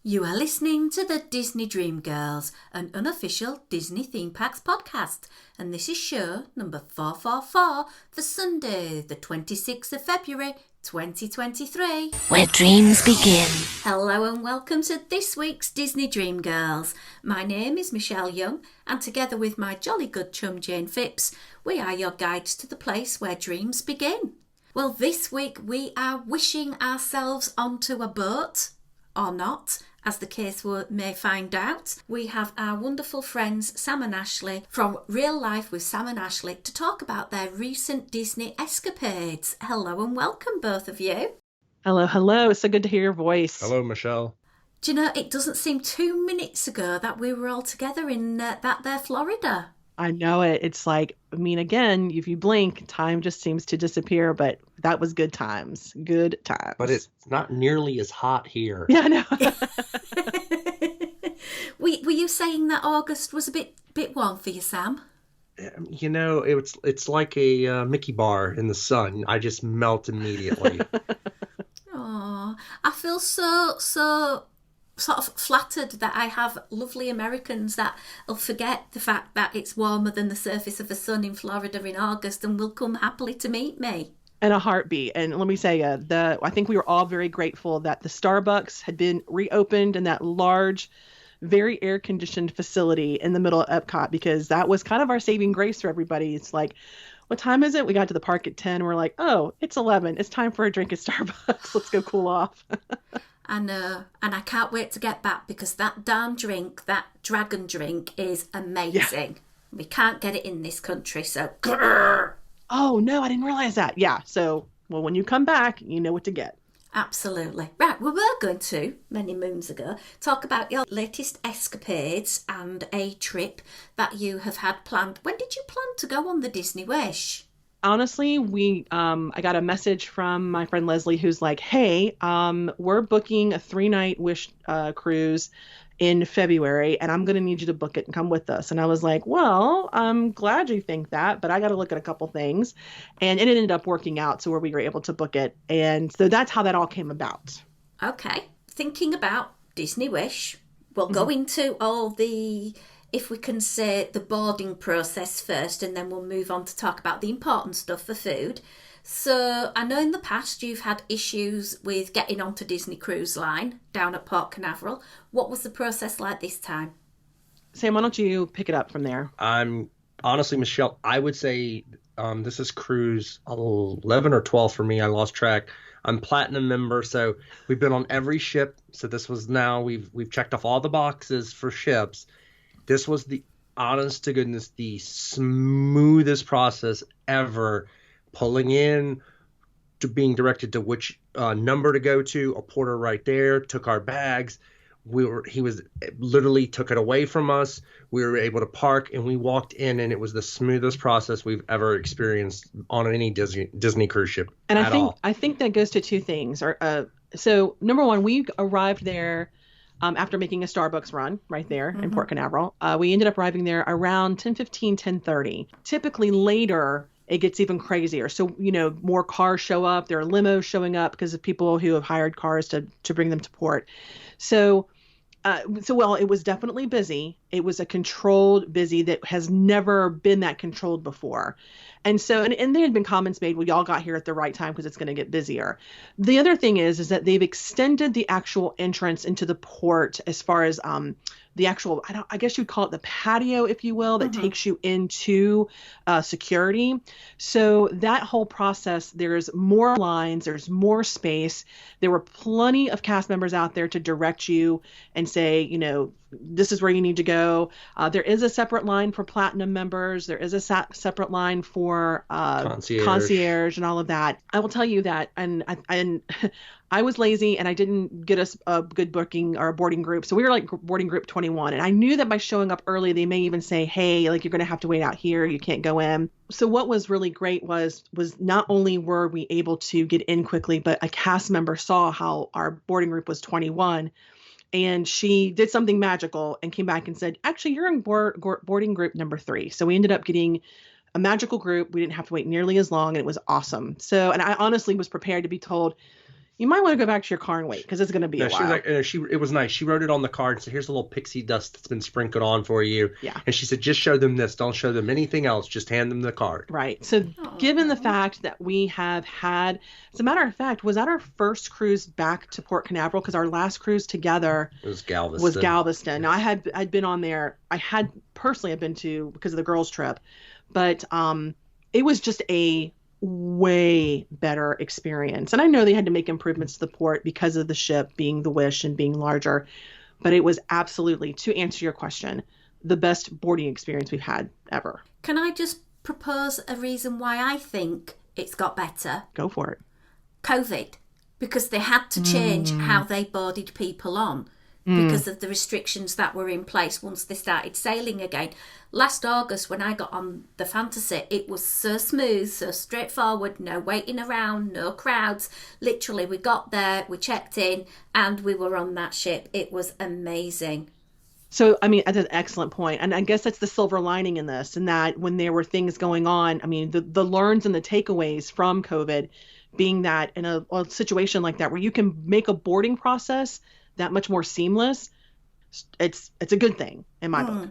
You are listening to the Disney Dream Girls, an unofficial Disney Theme Parks podcast, and this is show number 444 for Sunday, the 26th of February, 2023. Where dreams begin. Hello and welcome to this week's Disney Dream Girls. My name is Michelle Young, and together with my jolly good chum Jane Phipps, we are your guides to the place where dreams begin. Well, this week we are wishing ourselves onto a boat, or not, as the case may find out. We have our wonderful friends Sam and Ashley from Real Life with Sam and Ashley to talk about their recent Disney escapades. Hello and welcome, both of you. Hello, hello. It's so good to hear your voice. Hello, Michelle. Do you know, it doesn't seem 2 minutes ago that we were all together in that there Florida. I know it. It's like, again, if you blink, time just seems to disappear, but that was good times. Good times. But it's not nearly as hot here. Yeah, I know. Were you saying that August was a bit warm for you, Sam? You know, it's like a Mickey bar in the sun. I just melt immediately. Oh, I feel so sort of flattered that I have lovely Americans that will forget the fact that it's warmer than the surface of the sun in Florida in August and will come happily to meet me. In a heartbeat. And let me say, I think we were all very grateful that the Starbucks had been reopened in that large, very air-conditioned facility in the middle of Epcot, because that was kind of our saving grace for everybody. It's like, what time is it? We got to the park at 10. We're like, oh, it's 11. It's time for a drink at Starbucks. Let's go cool off. I know, and I can't wait to get back because that damn drink, that dragon drink, is amazing. Yeah. We can't get it in this country, so grrr. Oh, no, I didn't realize that. Yeah, so, well, when you come back, you know what to get. Absolutely. Right, we were going to, many moons ago, talk about your latest escapades and a trip that you have had planned. When did you plan to go on the Disney Wish? Honestly, I got a message from my friend Leslie who's like, hey, we're booking a 3-night Wish cruise in February, and I'm going to need you to book it and come with us. And I was like, well, I'm glad you think that, but I got to look at a couple things. And it ended up working out to where we were able to book it. And so that's how that all came about. Okay. Thinking about Disney Wish, we'll go into all the, if we can say, the boarding process first, and then we'll move on to talk about the important stuff for food. So I know in the past you've had issues with getting onto Disney Cruise Line down at Port Canaveral. What was the process like this time? Sam, why don't you pick it up from there? Honestly, Michelle, I would say this is cruise 11 or 12 for me. I lost track. I'm platinum member, so we've been on every ship. So this was now we've checked off all the boxes for ships. This was the honest to goodness, the smoothest process ever. Pulling in, to being directed to which number to go to, a porter right there took our bags. He was literally took it away from us. We were able to park and we walked in, and it was the smoothest process we've ever experienced on any Disney cruise ship. And I think that goes to two things. So number one, we arrived there after making a Starbucks run right there in Port Canaveral. We ended up arriving there around 10:15, 10:30. Typically later, it gets even crazier. So, more cars show up. There are limos showing up because of people who have hired cars to bring them to port. So while it was definitely busy, it was a controlled busy that has never been that controlled before. And so, and there had been comments made, well, y'all got here at the right time because it's going to get busier. The other thing is that they've extended the actual entrance into the port as far as the actual, I guess you'd call it the patio, if you will, that takes you into security. So that whole process, there's more lines, there's more space. There were plenty of cast members out there to direct you and say, this is where you need to go. There is a separate line for platinum members. There is a separate line for concierge and all of that. I will tell you that, and I was lazy and I didn't get us a good booking or a boarding group. So we were like boarding group 21. And I knew that by showing up early, they may even say, hey, like you're going to have to wait out here. You can't go in. So what was really great was not only were we able to get in quickly, but a cast member saw how our boarding group was 21. And she did something magical and came back and said, actually, you're in boarding group number 3. So we ended up getting a magical group. We didn't have to wait nearly as long, and it was awesome. So, and I honestly was prepared to be told, you might want to go back to your car and wait because it's going to be No, a she was while. like, it was nice. She wrote it on the card and said, "Here's a little pixie dust that's been sprinkled on for you." Yeah. And she said, "Just show them this. Don't show them anything else. Just hand them the card." Right. So given the fact that we have had, as a matter of fact, was that our first cruise back to Port Canaveral? Because our last cruise together It was Galveston. Now I'd been on there. I'd been to because of the girls trip, but it was just a way better experience. And I know they had to make improvements to the port because of the ship being the Wish and being larger, but it was absolutely, to answer your question, the best boarding experience we've had ever. Can I just propose a reason why I think it's got better? Go for it. COVID, because they had to change how they boarded people on because of the restrictions that were in place once they started sailing again. Last August, when I got on the Fantasy, it was so smooth, so straightforward, no waiting around, no crowds. Literally, we got there, we checked in, and we were on that ship. It was amazing. So, I mean, that's an excellent point. And I guess that's the silver lining in this, in that when there were things going on, I mean, the learns and the takeaways from COVID being that in a situation like that, where you can make a boarding process that much more seamless, it's a good thing in my book.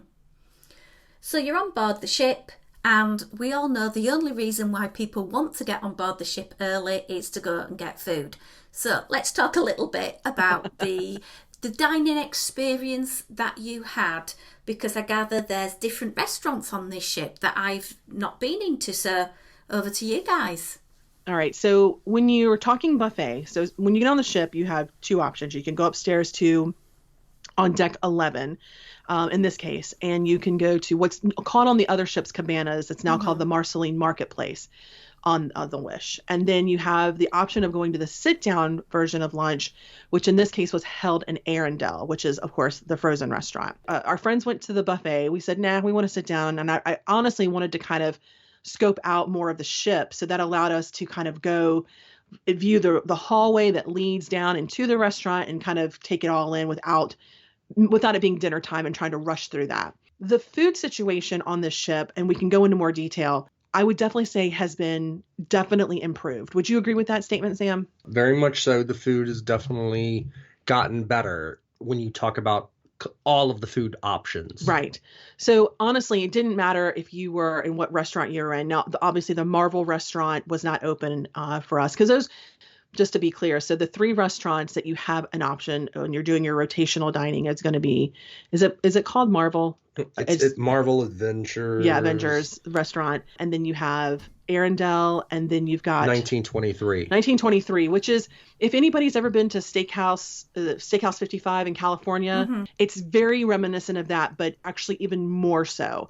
So you're on board the ship, and we all know the only reason why people want to get on board the ship early is to go and get food. So let's talk a little bit about the dining experience that you had, because I gather there's different restaurants on this ship that I've not been into. So over to you guys. All right. So when you're talking buffet, so when you get on the ship, you have two options. You can go upstairs to on deck 11, in this case, and you can go to what's called on the other ships cabanas. It's now called the Marceline Marketplace on the Wish. And then you have the option of going to the sit-down version of lunch, which in this case was held in Arendelle, which is, of course, the frozen restaurant. Our friends went to the buffet. We said, nah, we want to sit down. And I honestly wanted to kind of scope out more of the ship. So that allowed us to kind of go view the hallway that leads down into the restaurant and kind of take it all in without it being dinner time and trying to rush through that. The food situation on this ship, and we can go into more detail, I would definitely say has been definitely improved. Would you agree with that statement, Sam? Very much so. The food has definitely gotten better when you talk about all of the food options. Right. So honestly, it didn't matter if you were in what restaurant you were in. Now, obviously, the Marvel restaurant was not open for us because those, just to be clear, so the three restaurants that you have an option when you're doing your rotational dining, it's going to be, is it called Marvel? It's Marvel Adventures. Yeah, Avengers restaurant. And then you have Arendelle, and then you've got 1923, which is, if anybody's ever been to Steakhouse 55 in California, it's very reminiscent of that, but actually even more so,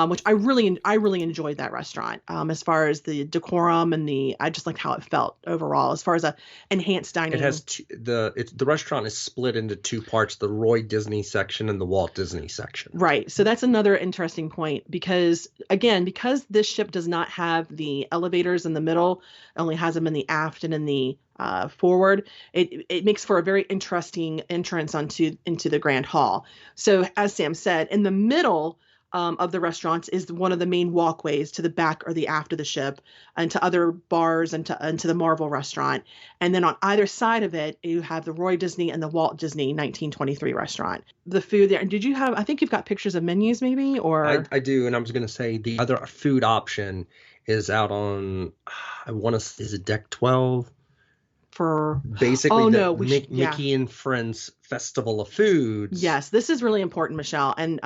which I really enjoyed that restaurant, as far as the decorum and I just liked how it felt overall, as far as a enhanced dining. It has the restaurant is split into two parts, the Roy Disney section and the Walt Disney section. Right. So that's another interesting point, because this ship does not have the elevators in the middle, it only has them in the aft and in the forward. It makes for a very interesting entrance into the Grand Hall. So as Sam said, in the middle of the restaurants is one of the main walkways to the back or the aft of the ship and to other bars and to the Marvel restaurant. And then on either side of it, you have the Roy Disney and the Walt Disney 1923 restaurant. The food there. Did you have, I think you've got pictures of menus maybe, or? I do. And I was going to say the other food option is out on, is it deck 12? For basically Mickey and Friends Festival of Foods. Yes, this is really important, Michelle, and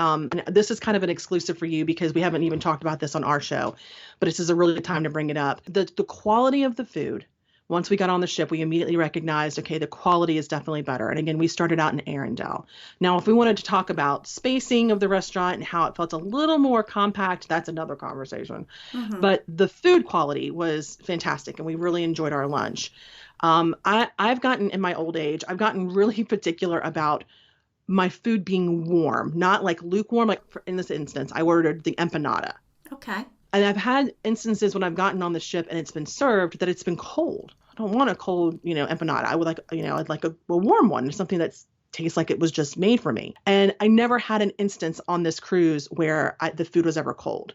this is kind of an exclusive for you because we haven't even talked about this on our show, but this is a really good time to bring it up. The quality of the food, once we got on the ship, we immediately recognized, okay, the quality is definitely better. And again, we started out in Arendelle. Now, if we wanted to talk about spacing of the restaurant and how it felt a little more compact, that's another conversation. But the food quality was fantastic, and we really enjoyed our lunch. I've gotten, in my old age, I've gotten really particular about my food being warm, not like lukewarm. Like in this instance, I ordered the empanada. Okay. And I've had instances when I've gotten on the ship and it's been served that it's been cold. I don't want a cold, empanada. I would like, I'd like a warm one, something that tastes like it was just made for me. And I never had an instance on this cruise where the food was ever cold.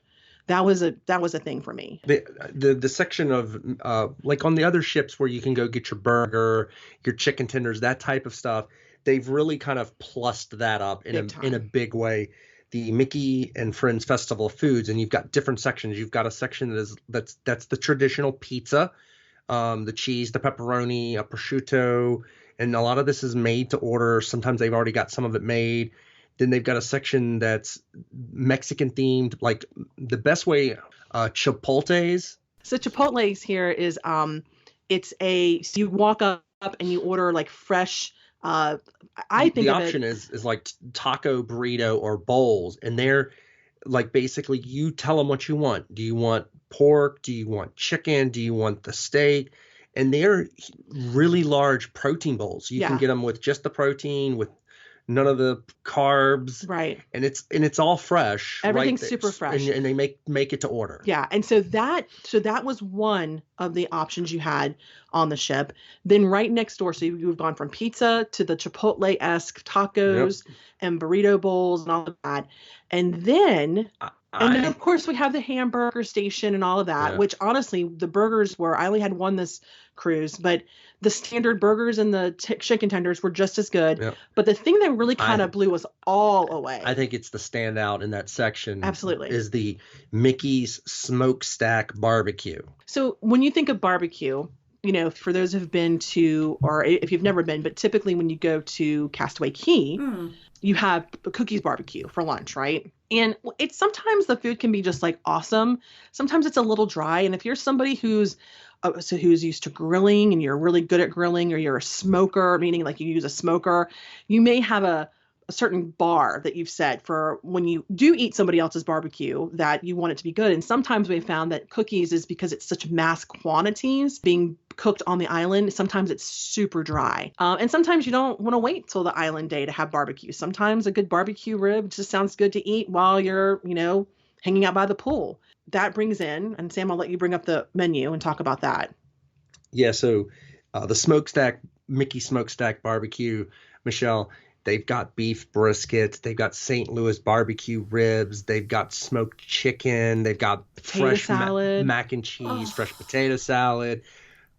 that was a thing for me. The section of like on the other ships where you can go get your burger, your chicken tenders, that type of stuff, they've really kind of plussed that up in a big way. The Mickey and Friends Festival of Foods, and you've got different sections. You've got a section that's the traditional pizza, the cheese, the pepperoni, a prosciutto, and a lot of this is made to order. Sometimes they've already got some of it made. Then they've got a section that's Mexican themed, like the best way, chipotles. So chipotles here is so you walk up and you order like fresh. I think the option is like taco, burrito, or bowls, and they're like basically you tell them what you want. Do you want pork? Do you want chicken? Do you want the steak? And they're really large protein bowls. You can get them with just the protein, with none of the carbs, right? And it's all fresh. Everything's super fresh, and they make it to order. Yeah, and so that was one of the options you had on the ship. Then right next door, so you've gone from pizza to the Chipotle-esque tacos and burrito bowls and all of that, and then of course we have the hamburger station and all of that. Which honestly, the burgers I only had one this cruise, but the standard burgers and the chicken tenders were just as good. Yep. But the thing that really kind of blew us all away, I think it's the standout in that section. Absolutely, is the Mickey's Smokestack Barbecue. So when you think of barbecue, for those who've been to, or if you've never been, but typically when you go to Castaway Cay, you have Cookies Barbecue for lunch, right? And it's sometimes the food can be just like awesome. Sometimes it's a little dry. And if you're somebody who's used to grilling and you're really good at grilling, or you're a smoker, meaning like you use a smoker, you may have a certain bar that you've set for when you do eat somebody else's barbecue that you want it to be good. And sometimes we found that Cookies is because it's such mass quantities being cooked on the island. Sometimes it's super dry. And sometimes you don't want to wait till the island day to have barbecue. Sometimes a good barbecue rib just sounds good to eat while you're, hanging out by the pool. That brings in, and Sam, I'll let you bring up the menu and talk about that. Yeah. So the Mickey Smokestack Barbecue, Michelle, they've got beef brisket. They've got St. Louis barbecue ribs. They've got smoked chicken. They've got fresh mac and cheese, fresh potato salad,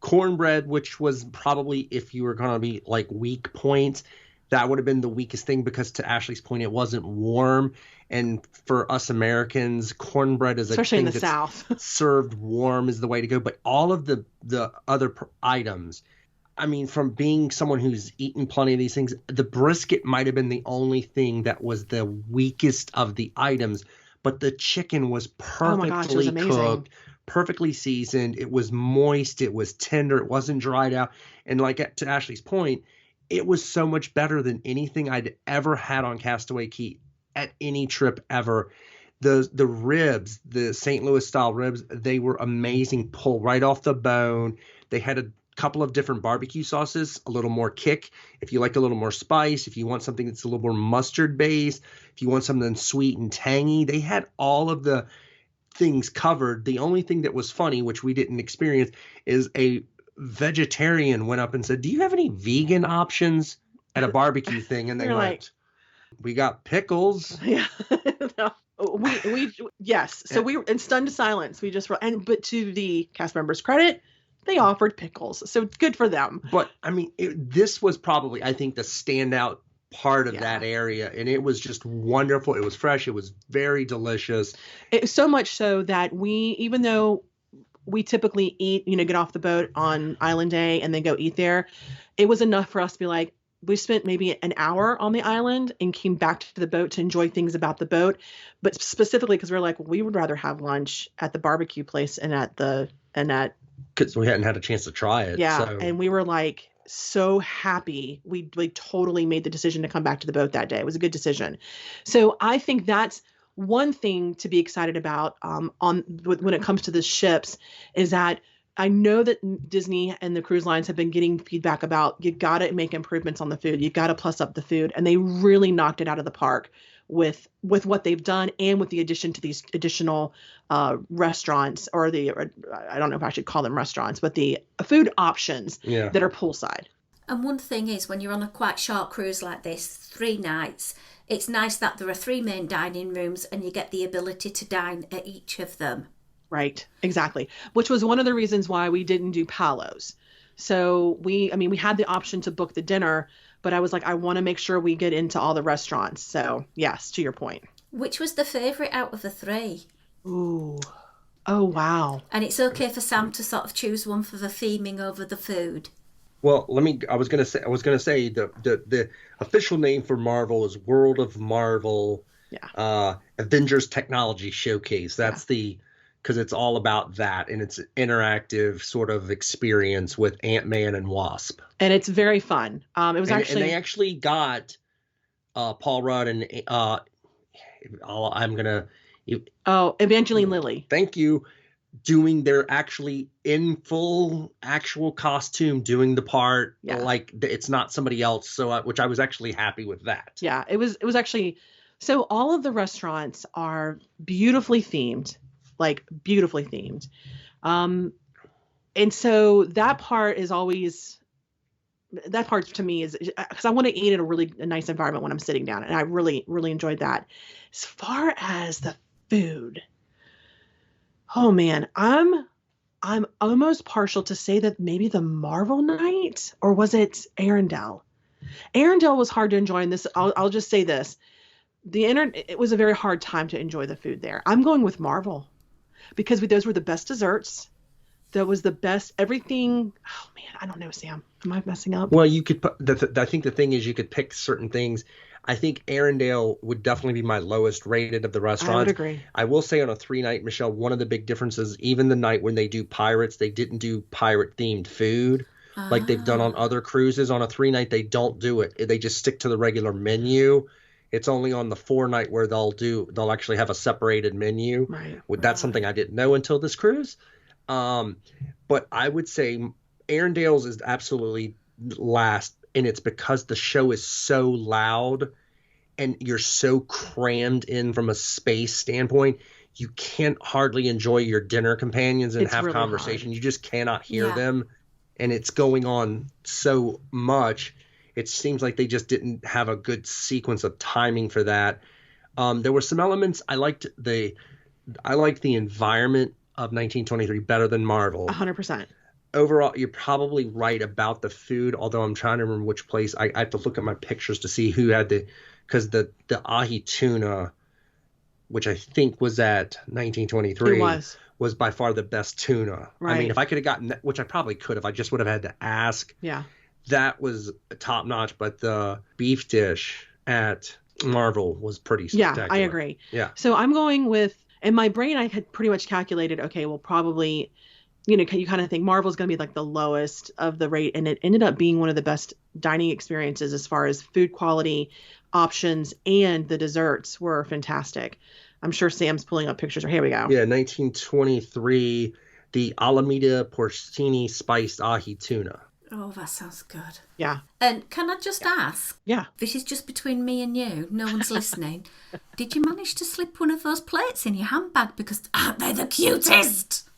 cornbread, which was probably, if you were going to be like weak points, that would have been the weakest thing, because to Ashley's point, it wasn't warm. And for us Americans, cornbread is especially in the South, served warm is the way to go. But all of the other items, I mean, from being someone who's eaten plenty of these things, the brisket might have been the only thing that was the weakest of the items. But the chicken was perfectly cooked, perfectly seasoned. It was moist. It was tender. It wasn't dried out. And like to Ashley's point, it was so much better than anything I'd ever had on Castaway Cay at any trip ever. The ribs, the St. Louis style ribs, they were amazing. Pull right off the bone. They had a couple of different barbecue sauces, a little more kick. If you like a little more spice, if you want something that's a little more mustard based, if you want something sweet and tangy, they had all of the things covered. The only thing that was funny, which we didn't experience, is a vegetarian went up and said, "Do you have any vegan options at a barbecue thing?" And they went, "We got pickles." Yeah. No. We yes. So we were in stunned silence. We just were, but to the cast members' credit, they offered pickles. So good for them. But I mean, this was probably, I think, the standout part of that area, and it was just wonderful. It was fresh. It was very delicious. So much so that even though we typically eat, get off the boat on Island Day and then go eat there, it was enough for us to be like, we spent maybe an hour on the island and came back to the boat to enjoy things about the boat. But specifically because we're like, we would rather have lunch at the barbecue place because we hadn't had a chance to try it. Yeah. So. And we were like so happy. We totally made the decision to come back to the boat that day. It was a good decision. So I think that's one thing to be excited about when it comes to the ships, is that I know that Disney and the cruise lines have been getting feedback about, you got to make improvements on the food. You got to plus up the food. And they really knocked it out of the park with what they've done, and with the addition to these additional restaurants, or I don't know if I should call them restaurants, but the food options that are poolside. And one thing is, when you're on a quite short cruise like this, 3 nights, it's nice that there are 3 main dining rooms and you get the ability to dine at each of them. Right, exactly. Which was one of the reasons why we didn't do Palos. So we had the option to book the dinner, but I was like, I want to make sure we get into all the restaurants. So yes, to your point. Which was the favourite out of the 3? Ooh. Oh, wow. And it's okay for Sam to sort of choose one for the theming over the food. Well, I was gonna say the official name for Marvel is World of Marvel, Avengers Technology Showcase. That's because it's all about that, and it's an interactive sort of experience with Ant-Man and Wasp. And it's very fun. It was and they actually got Paul Rudd and Evangeline Lilly. Thank you. Doing their actually in full actual costume, doing the part, like it's not somebody else. So, which I was actually happy with that. Yeah, it was actually. So all of the restaurants are beautifully themed, like beautifully themed, and so that part to me is because I want to eat in a nice environment when I'm sitting down, and I really enjoyed that. As far as the food. Oh man, I'm almost partial to say that maybe the Marvel night, or was it Arendelle? Arendelle was hard to enjoy in this. I'll just say this. It was a very hard time to enjoy the food there. I'm going with Marvel because those were the best desserts. That was the best everything. Oh man, I don't know, Sam. Am I messing up? Well, you could I think the thing is you could pick certain things. I think Arendelle would definitely be my lowest rated of the restaurants. I would agree. I will say on a 3-night, Michelle, one of the big differences, even the night when they do pirates, they didn't do pirate-themed food like they've done on other cruises. On a 3-night, they don't do it. They just stick to the regular menu. It's only on the 4-night where they'll actually have a separated menu. Right. That's something I didn't know until this cruise. But I would say Arendelle's is absolutely last. And it's because the show is so loud and you're so crammed in from a space standpoint, you can't hardly enjoy your dinner companions and have really conversation. Hard. You just cannot hear them. And it's going on so much. It seems like they just didn't have a good sequence of timing for that. There were some elements. I liked the environment of 1923 better than Marvel. 100%. Overall, you're probably right about the food, although I'm trying to remember which place. I have to look at my pictures to see who had because the ahi tuna, which I think was at 1923, was by far the best tuna. Right. I mean, if I could have gotten that, which I probably could have, I just would have had to ask. Yeah. That was top notch, but the beef dish at Marvel was pretty spectacular. Yeah, I agree. Yeah. So I'm going with, in my brain, I had pretty much calculated, okay, well, probably, you kind of think Marvel's going to be like the lowest of the rate. And it ended up being one of the best dining experiences as far as food quality, options, and the desserts were fantastic. I'm sure Sam's pulling up pictures. Here we go. Yeah, 1923, the Alameda Porcini spiced ahi tuna. Oh, that sounds good. Yeah. And can I just ask? Yeah. This is just between me and you. No one's listening. Did you manage to slip one of those plates in your handbag? Because aren't they the cutest?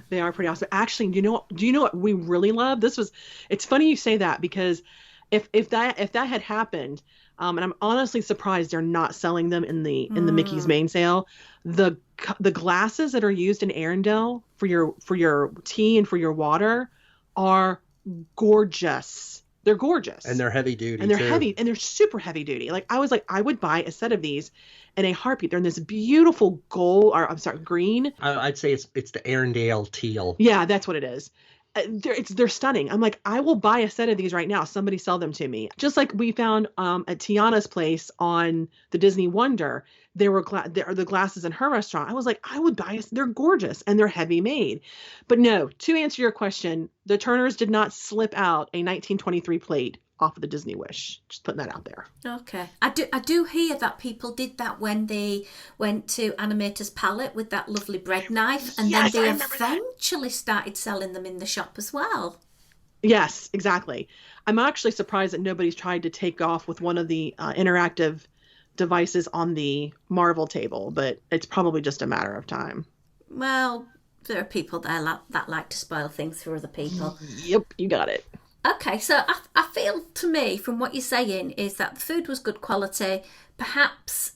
They are pretty awesome. Actually, do you know what we really love? It's funny you say that because if that had happened, and I'm honestly surprised they're not selling them in the Mickey's main sale. The glasses that are used in Arendelle for your tea and for your water are gorgeous. They're gorgeous. And they're heavy duty. And they're heavy, and they're super heavy duty. Like I was like, I would buy a set of these in a heartbeat. They're in this beautiful green. I'd say it's the Arendelle teal. Yeah, that's what it is. They're stunning. I'm like, I will buy a set of these right now. Somebody sell them to me. Just like we found at Tiana's place on the Disney Wonder, there are the glasses in her restaurant. I was like, I would buy. They're gorgeous and they're heavy made. But no, to answer your question, the Turners did not slip out a 1923 plate off of the Disney Wish. Just putting that out there. Okay. I do hear that people did that when they went to Animator's Palette with that lovely bread knife, and then they eventually started selling them in the shop as well. Yes, exactly. I'm actually surprised that nobody's tried to take off with one of the interactive devices on the Marvel table, but it's probably just a matter of time. Well, there are people there that like to spoil things for other people. Yep, you got it. Okay, so I feel to me from what you're saying is that the food was good quality. Perhaps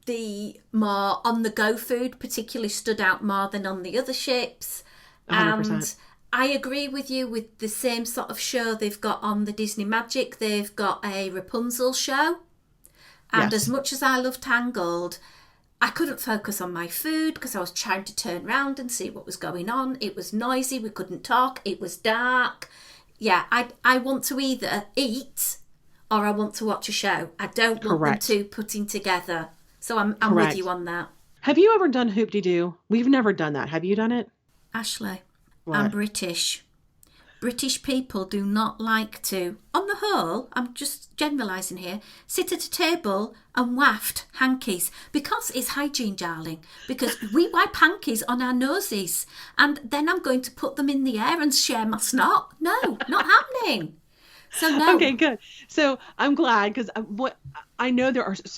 the more on the go food particularly stood out more than on the other ships. 100%. And I agree with you with the same sort of show they've got on the Disney Magic. They've got a Rapunzel show. And Yes. as much as I love Tangled, I couldn't focus on my food because I was trying to turn around and see what was going on. It was noisy, we couldn't talk, it was dark. Yeah, I want to either eat or I want to watch a show. I don't want Correct. them two putting together. So I'm Correct. with you on that. Have you ever done Hoop-de-Doo? We've never done that. Have you done it? Ashley, What? I'm British. British people do not like to, on the whole, I'm just generalising here, sit at a table and waft hankies because it's hygiene, darling. Because we wipe hankies on our noses and then I'm going to put them in the air and share my snot. No, not happening. So no. Okay, good. So I'm glad because what I know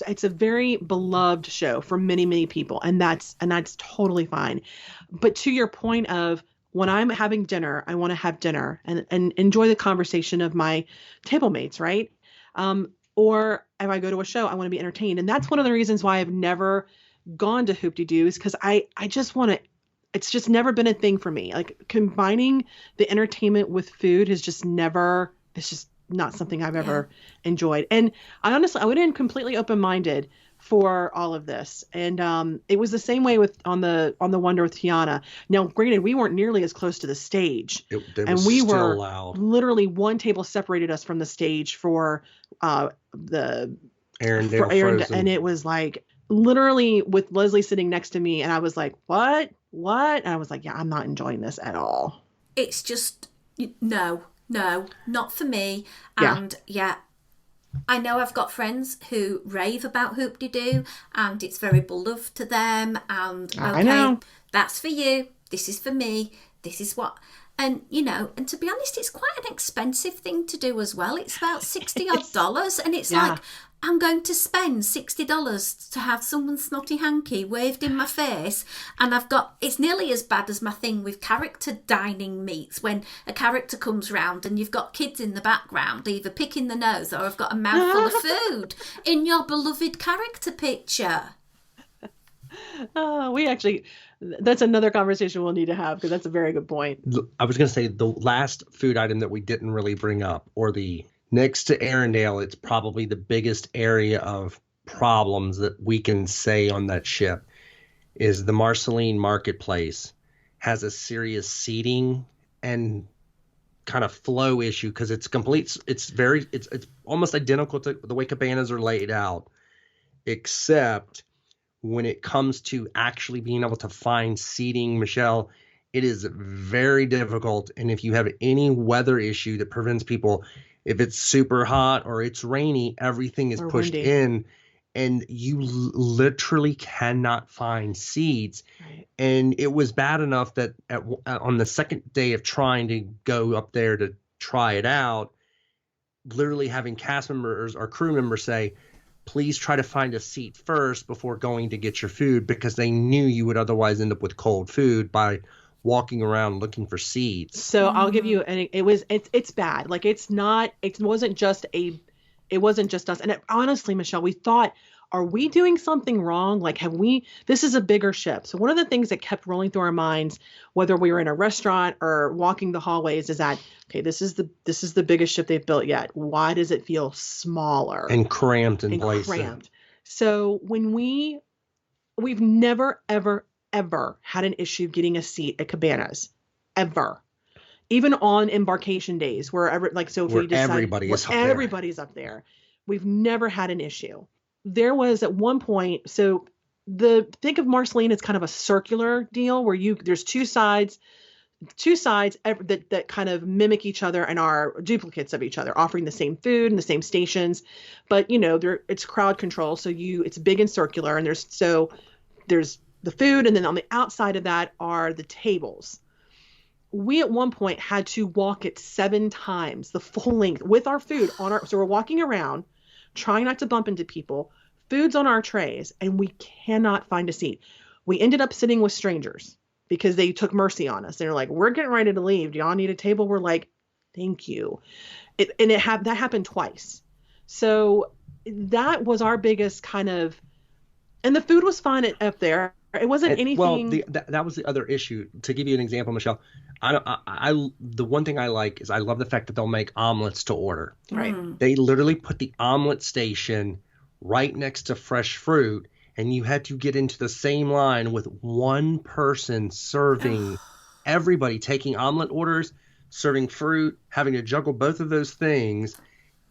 it's a very beloved show for many, many people, and that's totally fine. But to your point of when I'm having dinner, I want to have dinner and enjoy the conversation of my table mates, right? Or if I go to a show, I want to be entertained, and that's one of the reasons why I've never gone to Hoop-de-Doo is because I just want to. It's just never been a thing for me. Like combining the entertainment with food has just never. It's just not something I've ever enjoyed. And I went in completely open-minded for all of this. And it was the same way on the Wonder with Tiana. Now, granted, we weren't nearly as close to the stage. It and was we still were loud. literally one table separated us from the stage for the Arendelle Frozen. and it was like literally with Leslie sitting next to me and I was like, what? And I was like, yeah, I'm not enjoying this at all. It's just, no, not for me. Yeah. And yeah, I know I've got friends who rave about Hoop-de-Doo and it's very beloved to them. And okay, I know. That's for you. This is for me. This is what. And, and to be honest, it's quite an expensive thing to do as well. It's about $60 odd. And it's Yeah. like, I'm going to spend $60 to have someone's snotty hanky waved in my face. And it's nearly as bad as my thing with character dining meets when a character comes round and you've got kids in the background, either picking the nose or I've got a mouthful of food in your beloved character picture. That's another conversation we'll need to have because that's a very good point. I was going to say the last food item that we didn't really bring up, or the next to Arendelle, it's probably the biggest area of problems that we can say on that ship, is the Marceline Marketplace has a serious seating and kind of flow issue because it's almost identical to the way cabanas are laid out, except when it comes to actually being able to find seating, Michelle, it is very difficult. And if you have any weather issue that prevents people, if it's super hot or it's rainy, everything is pushed windy. in and you literally cannot find seats. Right. And it was bad enough that on the second day of trying to go up there to try it out, literally having cast members or crew members say, please try to find a seat first before going to get your food, because they knew you would otherwise end up with cold food by walking around looking for seats. So I'll give you, and it's bad. Like it wasn't just us. And honestly, Michelle, we thought, are we doing something wrong? Like, this is a bigger ship. So one of the things that kept rolling through our minds, whether we were in a restaurant or walking the hallways, is that, okay, this is the biggest ship they've built yet. Why does it feel smaller and cramped in places? So when we've never, ever, ever had an issue getting a seat at Cabanas, ever. Even on embarkation days, everybody's up there. We've never had an issue. There was at one point, so think of Marceline as kind of a circular deal where there's two sides that kind of mimic each other and are duplicates of each other, offering the same food and the same stations, but it's crowd control, so it's big and circular, and there's the food, and then on the outside of that are the tables. We at one point had to walk it 7 times the full length with our food so we're walking around trying not to bump into people, food's on our trays, and we cannot find a seat. We ended up sitting with strangers because they took mercy on us. They're like, we're getting ready to leave. Do y'all need a table? We're like, Thank you. That happened twice. So that was our biggest kind of, and the food was fine up there. It wasn't anything. Well, that was the other issue. To give you an example, Michelle, the one thing I like is I love the fact that they'll make omelets to order. Right. They literally put the omelet station right next to fresh fruit, and you had to get into the same line with one person serving everybody, taking omelet orders, serving fruit, having to juggle both of those things.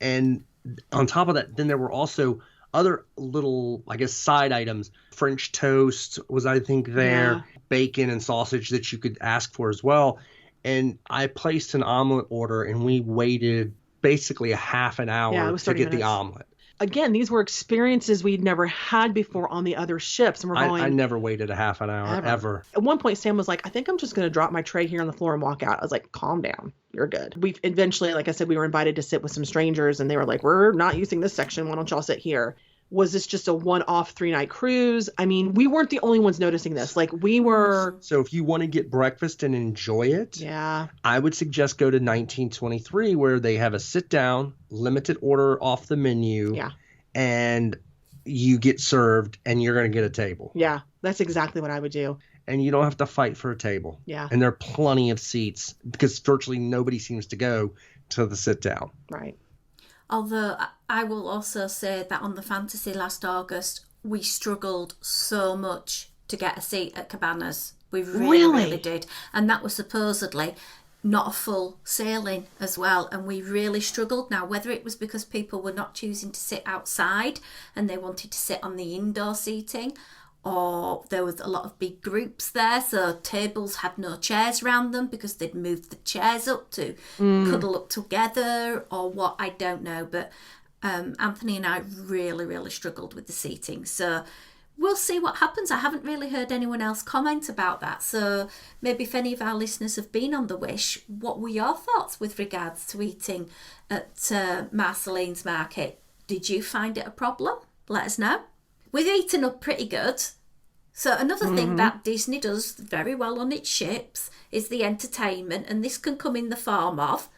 And on top of that, then there were also other little, I guess, side items. French toast was, I think, there. Yeah. Bacon and sausage that you could ask for as well. And I placed an omelet order, and we waited basically a half an hour to get the omelet. Again, these were experiences we'd never had before on the other ships. And I never waited a half an hour, ever. At one point, Sam was like, I think I'm just going to drop my tray here on the floor and walk out. I was like, calm down. You're good. We eventually, like I said, we were invited to sit with some strangers, and they were like, we're not using this section. Why don't y'all sit here? Was this just a one-off 3-night cruise? I mean, we weren't the only ones noticing this. Like, we were. So if you want to get breakfast and enjoy it, I would suggest go to 1923, where they have a sit-down, limited order off the menu. Yeah. And you get served, and you're going to get a table. Yeah, that's exactly what I would do. And you don't have to fight for a table. Yeah. And there are plenty of seats, because virtually nobody seems to go to the sit-down. Right. Although I will also say that on the Fantasy last August, we struggled so much to get a seat at Cabanas. We really did. And that was supposedly not a full sailing as well. And we really struggled. Now, whether it was because people were not choosing to sit outside and they wanted to sit on the indoor seating, or there was a lot of big groups there, so tables had no chairs around them because they'd moved the chairs up to cuddle up together, or what, I don't know. But Anthony and I really, really struggled with the seating. So we'll see what happens. I haven't really heard anyone else comment about that. So maybe if any of our listeners have been on the Wish, what were your thoughts with regards to eating at Marceline's Market? Did you find it a problem? Let us know. We've eaten up pretty good. So another thing that Disney does very well on its ships is the entertainment, and this can come in the form of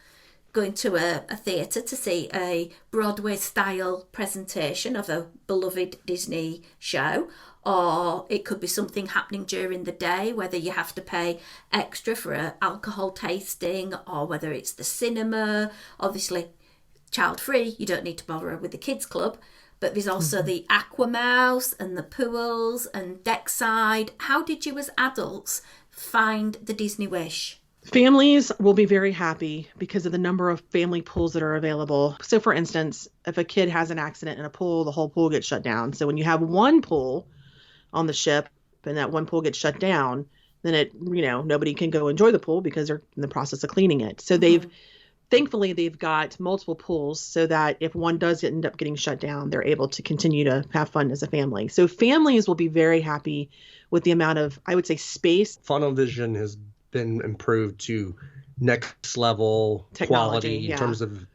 going to a theatre to see a Broadway-style presentation of a beloved Disney show, or it could be something happening during the day, whether you have to pay extra for an alcohol tasting, or whether it's the cinema. Obviously, child-free, you don't need to bother with the kids' club. But there's also the Aquamouse and the pools and deckside. How did you as adults find the Disney Wish? Families will be very happy because of the number of family pools that are available. So for instance, if a kid has an accident in a pool, the whole pool gets shut down. So when you have one pool on the ship and that one pool gets shut down, then nobody can go enjoy the pool because they're in the process of cleaning it. So thankfully, they've got multiple pools so that if one does end up getting shut down, they're able to continue to have fun as a family. So families will be very happy with the amount of, I would say, space. Funnel vision has been improved to next level quality in terms of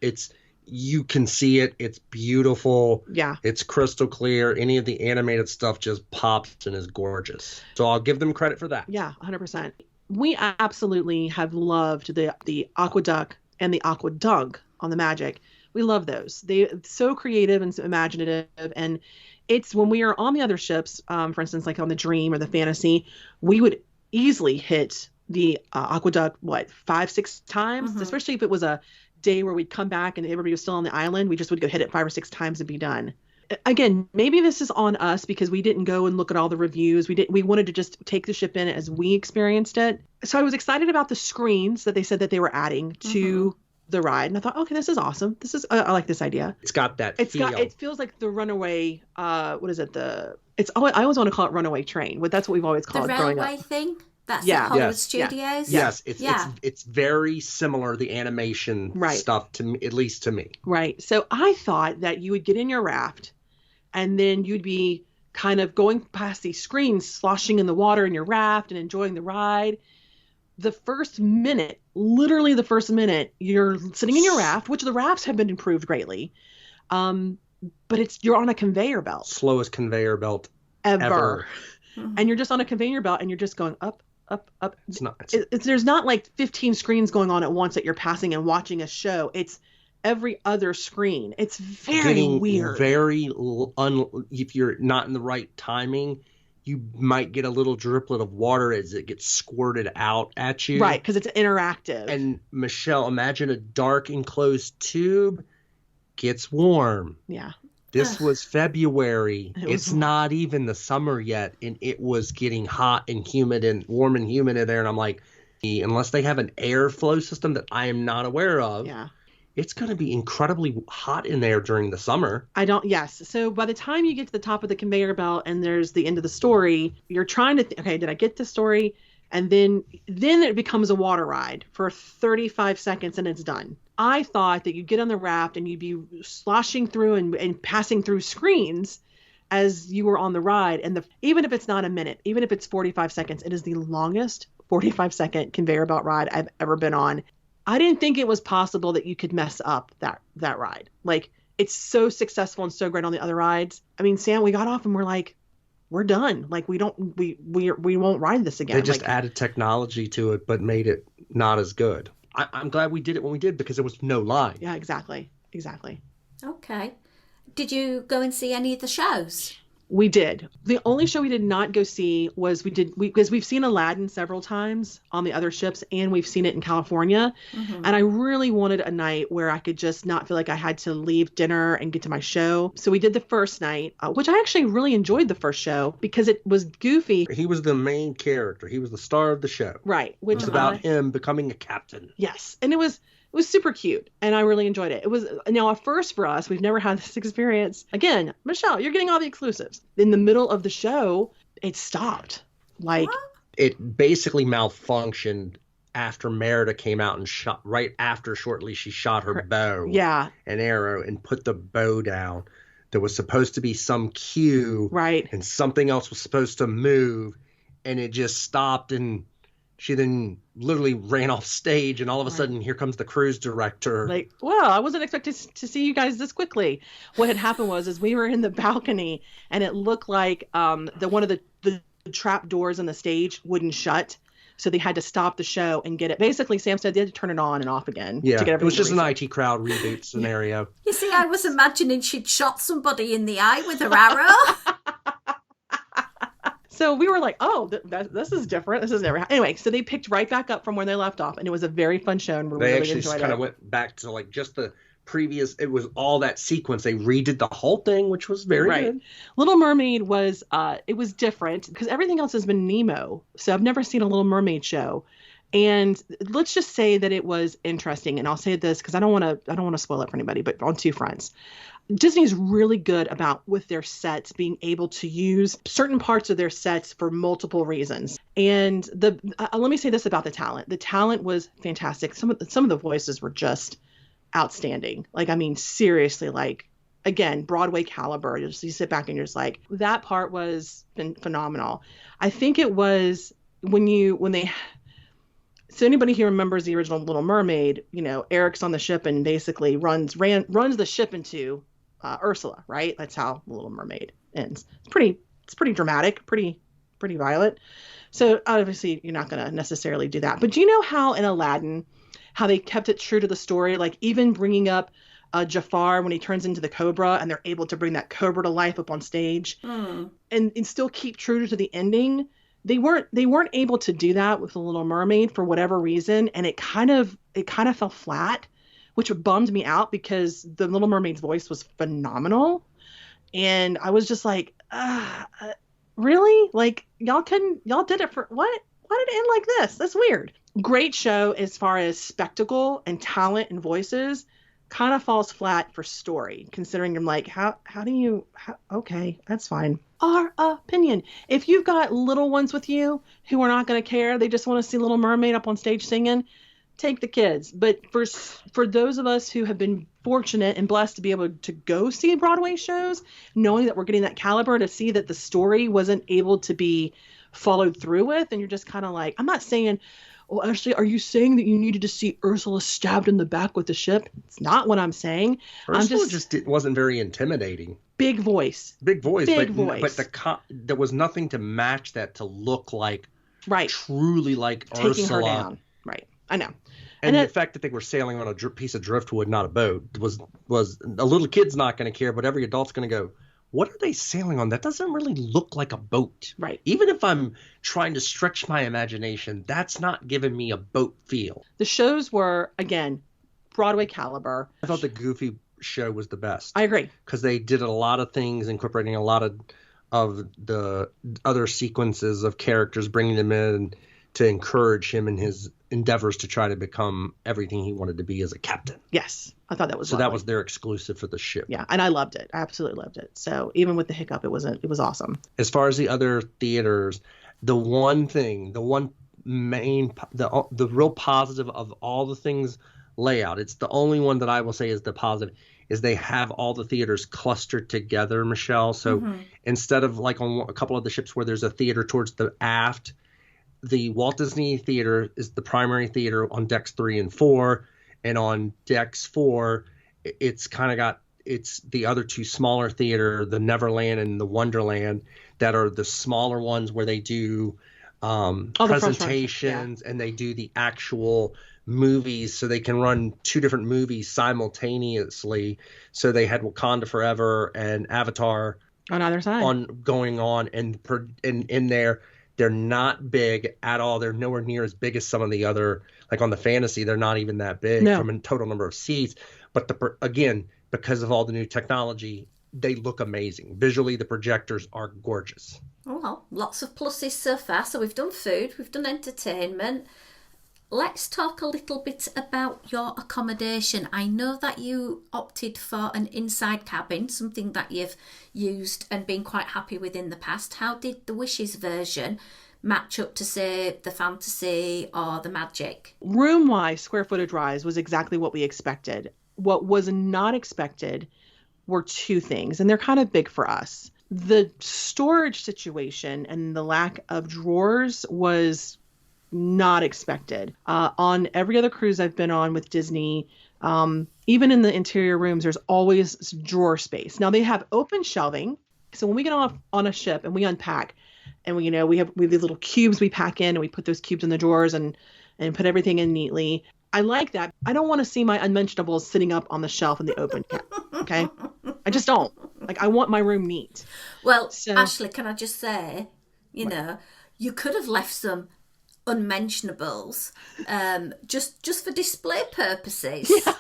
you can see it. It's beautiful. Yeah. It's crystal clear. Any of the animated stuff just pops and is gorgeous. So I'll give them credit for that. Yeah, 100%. We absolutely have loved the Aqueduct and the Aquadunk on the Magic. We love those. They're so creative and so imaginative. And it's when we are on the other ships, for instance, like on the Dream or the Fantasy, we would easily hit the Aqueduct, 5-6 times, especially if it was a day where we'd come back and everybody was still on the island. We just would go hit it 5 or 6 times and be done. Again, maybe this is on us because we didn't go and look at all the reviews. We wanted to just take the ship in as we experienced it. So I was excited about the screens that they said that they were adding to the ride. And I thought, okay, this is awesome. I like this idea. It's got that feel. It feels like the Runaway, what is it? I always want to call it Runaway Train. But that's what we've always called it growing up. The railway thing? That's at Hollywood Studios? Yes, it's very similar, the animation stuff, to me, at least to me. Right. So I thought that you would get in your raft and then you'd be kind of going past these screens, sloshing in the water in your raft and enjoying the ride. The first minute, literally the first minute, you're sitting in your raft, which the rafts have been improved greatly. But you're on a conveyor belt. Slowest conveyor belt ever. And you're just on a conveyor belt and you're just going up, up. It's not. There's not like 15 screens going on at once that you're passing and watching a show. It's every other screen. It's very weird. If you're not in the right timing, you might get a little driplet of water as it gets squirted out at you. Right, because it's interactive. And Michelle, imagine a dark enclosed tube gets warm. Yeah. This was February. It's not even the summer yet, and it was getting hot and humid and warm and humid in there. And I'm like, unless they have an airflow system that I am not aware of, yeah, it's going to be incredibly hot in there during the summer. Yes. So by the time you get to the top of the conveyor belt and there's the end of the story, you're trying to okay, did I get the story? And then it becomes a water ride for 35 seconds and it's done. I thought that you'd get on the raft and you'd be sloshing through and passing through screens as you were on the ride. And even if it's not a minute, even if it's 45 seconds, it is the longest 45-second conveyor belt ride I've ever been on. I didn't think it was possible that you could mess up that ride. Like, it's so successful and so great on the other rides. I mean, Sam, we got off and we're like, we're done. Like, we won't ride this again. They just added technology to it, but made it not as good. I'm glad we did it when we did because there was no line. Yeah, exactly. Okay. Did you go and see any of the shows? We did. The only show we did not go see was because we've seen Aladdin several times on the other ships and we've seen it in California. Mm-hmm. And I really wanted a night where I could just not feel like I had to leave dinner and get to my show. So we did the first night, which I actually really enjoyed the first show because it was goofy. He was the main character. He was the star of the show. Right. Which was about him becoming a captain. Yes. And it was super cute and I really enjoyed it. It was now a first for us. We've never had this experience. Again, Michelle, you're getting all the exclusives. In the middle of the show, it stopped. Like, it basically malfunctioned after Merida came out and shot shortly she shot her bow. Yeah. An arrow and put the bow down. There was supposed to be some cue. Right. And something else was supposed to move and it just stopped and she then literally ran off stage, and all of a sudden, here comes the cruise director. Like, well, I wasn't expecting to see you guys this quickly. What had happened was we were in the balcony, and it looked like one of the trap doors on the stage wouldn't shut, so they had to stop the show and get it. Basically, Sam said they had to turn it on and off again. Yeah, to get it was just an IT Crowd reboot scenario. You see, I was imagining she'd shot somebody in the eye with her arrow. So we were like, oh, this is different. This has never happened. Anyway, so they picked right back up from where they left off, and it was a very fun show, and we really enjoyed it. They actually kind of went back to like just the previous. It was all that sequence. They redid the whole thing, which was very good. Little Mermaid was it was different because everything else has been Nemo. So I've never seen a Little Mermaid show, and let's just say that it was interesting. And I'll say this because I don't want to spoil it for anybody, but on two fronts. Disney's really good about, with their sets, being able to use certain parts of their sets for multiple reasons. And let me say this about the talent. The talent was fantastic. Some of the voices were just outstanding. Like, I mean, seriously, like, again, Broadway caliber. You sit back and you're just like, that part was phenomenal. I think it was so anybody here remembers the original Little Mermaid, Eric's on the ship and basically runs the ship into Ursula, right? That's how The Little Mermaid ends. It's pretty dramatic, pretty violent. So obviously you're not going to necessarily do that. But do you know how in Aladdin, how they kept it true to the story? Like even bringing up Jafar when he turns into the cobra and they're able to bring that cobra to life up on stage and still keep true to the ending. They weren't able to do that with The Little Mermaid for whatever reason. And it kind of fell flat, which bummed me out because the Little Mermaid's voice was phenomenal. And I was just like, really? Like y'all did it for what? Why did it end like this? That's weird. Great show as far as spectacle and talent and voices. Kind of falls flat for story, considering I'm like, okay, that's fine. Our opinion. If you've got little ones with you who are not going to care, they just want to see Little Mermaid up on stage singing, take the kids. But for those of us who have been fortunate and blessed to be able to go see Broadway shows, knowing that we're getting that caliber to see that the story wasn't able to be followed through with, and you're just kind of like, I'm not saying, well, actually, are you saying that you needed to see Ursula stabbed in the back with the ship? It's not what I'm saying. Ursula wasn't very intimidating. Big voice. But there was nothing to match that to look like Right. truly like Taking Ursula. her down. Right. I know. And the fact that they were sailing on a piece of driftwood, not a boat, was a little kid's not going to care, but every adult's going to go, what are they sailing on? That doesn't really look like a boat. Right. Even if I'm trying to stretch my imagination, that's not giving me a boat feel. The shows were, again, Broadway caliber. I thought the Goofy show was the best. I agree. Because they did a lot of things, incorporating a lot of the other sequences of characters, bringing them in to encourage him in his endeavors to try to become everything he wanted to be as a captain. Yes. I thought that was so. lovely. That was their exclusive for the ship. Yeah, and I loved it. I absolutely loved it. So even with the hiccup, it was awesome. As far as the other theaters, the one main, the real positive of all the things layout, it's the only one that I will say is the positive, is they have all the theaters clustered together, Michelle. So instead of like on a couple of the ships where there's a theater towards the aft, the Walt Disney Theater is the primary theater on decks 3 and 4, and on decks 4, it's the other two smaller theater, the Neverland and the Wonderland, that are the smaller ones where they do presentations and they do the actual movies, so they can run two different movies simultaneously. So they had Wakanda Forever and Avatar on either side going on, and in there. They're not big at all. They're nowhere near as big as some of the other, like on the Fantasy, they're not even that big from a total number of seats. But again, because of all the new technology, they look amazing. Visually, the projectors are gorgeous. Oh, well, lots of pluses so far. So we've done food, we've done entertainment. Let's talk a little bit about your accommodation. I know that you opted for an inside cabin, something that you've used and been quite happy with in the past. How did the Wishes version match up to, say, the Fantasy or the Magic? Room-wise, square footage-wise, was exactly what we expected. What was not expected were two things, and they're kind of big for us. The storage situation and the lack of drawers was not expected. On every other cruise I've been on with Disney, even in the interior rooms, there's always drawer space. Now they have open shelving. So when we get off on a ship and we unpack, and we have these little cubes we pack in, and we put those cubes in the drawers and put everything in neatly. I like that. I don't want to see my unmentionables sitting up on the shelf in the open cap. Okay. I just don't. Like, I want my room neat. Well, so, Ashley, can I just say, you could have left some unmentionables just for display purposes. Yeah.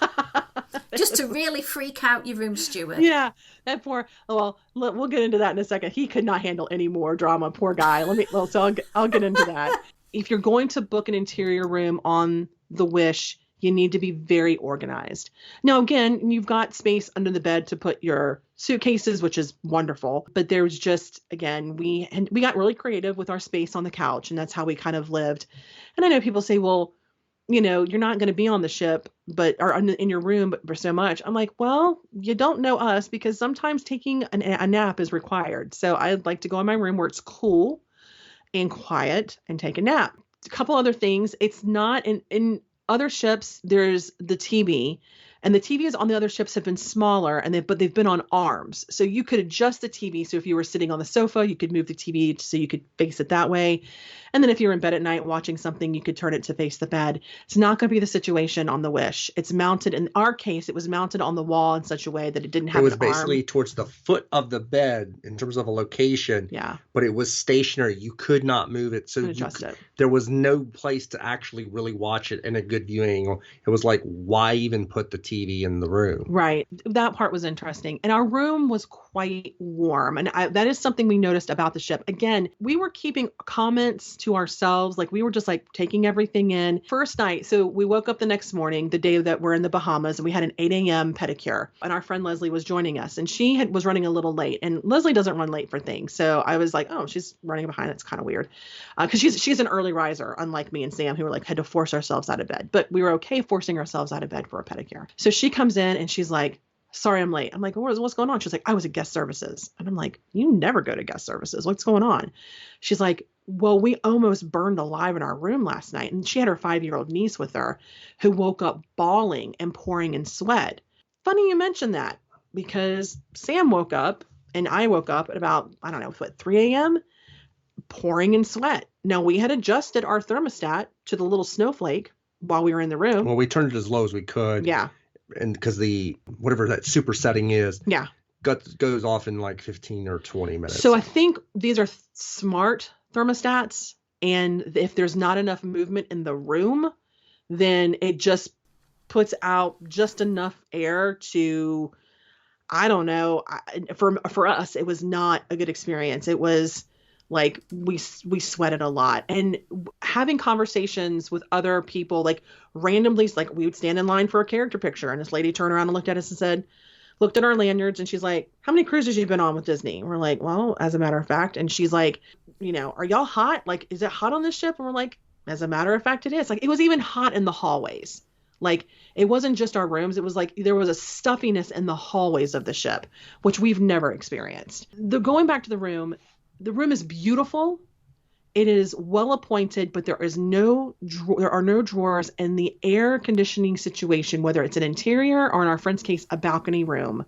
Just to really freak out your room steward. Yeah, that poor. Well, we'll get into that in a second. He could not handle any more drama. Poor guy. So I'll get into that. If you're going to book an interior room on the Wish, you need to be very organized. Now, again, you've got space under the bed to put your suitcases, which is wonderful. But there's just, again, we got really creative with our space on the couch, and that's how we kind of lived. And I know people say, well, you're not going to be on the ship, or in your room for so much. I'm like, well, you don't know us, because sometimes taking a nap is required. So I'd like to go in my room where it's cool and quiet and take a nap. A couple other things. It's not in other ships, there's the TV, and the TVs on the other ships have been smaller, but they've been on arms. So you could adjust the TV. So if you were sitting on the sofa, you could move the TV so you could face it that way. And then if you're in bed at night watching something, you could turn it to face the bed. It's not going to be the situation on the Wish. It's mounted, in our case, it was mounted on the wall in such a way that it didn't have an arm. It was basically towards the foot of the bed in terms of a location. Yeah. But it was stationary. You could not move it. So there was no place to actually really watch it in a good viewing angle. It was like, why even put the TV in the room? Right. That part was interesting. And our room was quite warm. And that is something we noticed about the ship. Again, we were keeping comments to ourselves. Like, we were just like taking everything in. First night, so we woke up the next morning, the day that we're in the Bahamas, and we had an 8 a.m. pedicure. And our friend Leslie was joining us, and she was running a little late. And Leslie doesn't run late for things. So I was like, oh, she's running behind. It's kind of weird. Because she's an early riser, unlike me and Sam, who were like, had to force ourselves out of bed. But we were okay forcing ourselves out of bed for a pedicure. So she comes in and she's like, sorry, I'm late. I'm like, what's going on? She's like, I was at guest services. And I'm like, you never go to guest services. What's going on? She's like, well, we almost burned alive in our room last night. And she had her 5-year-old niece with her who woke up bawling and pouring in sweat. Funny you mentioned that, because Sam woke up and I woke up at about, 3 a.m., pouring in sweat. Now, we had adjusted our thermostat to the little snowflake while we were in the room. Well, we turned it as low as we could. Yeah. And because the whatever that super setting is, Yeah. goes off in like 15 or 20 minutes. So I think these are smart thermostats. And if there's not enough movement in the room, then it just puts out just enough air to, I don't know. For us, it was not a good experience. It was like we sweated a lot, and having conversations with other people, like randomly, like we would stand in line for a character picture, and this lady turned around and looked at us and said, looked at our lanyards, and she's like, "How many cruises you've been on with Disney?" And we're like, "Well, as a matter of fact." And she's like, "Are y'all hot? Like, is it hot on this ship?" And we're like, "As a matter of fact, it is." Like, it was even hot in the hallways. Like, it wasn't just our rooms. It was like there was a stuffiness in the hallways of the ship, which we've never experienced. Going back to the room is beautiful. It is well appointed, but there are no drawers, and the air conditioning situation, whether it's an interior or in our friend's case, a balcony room,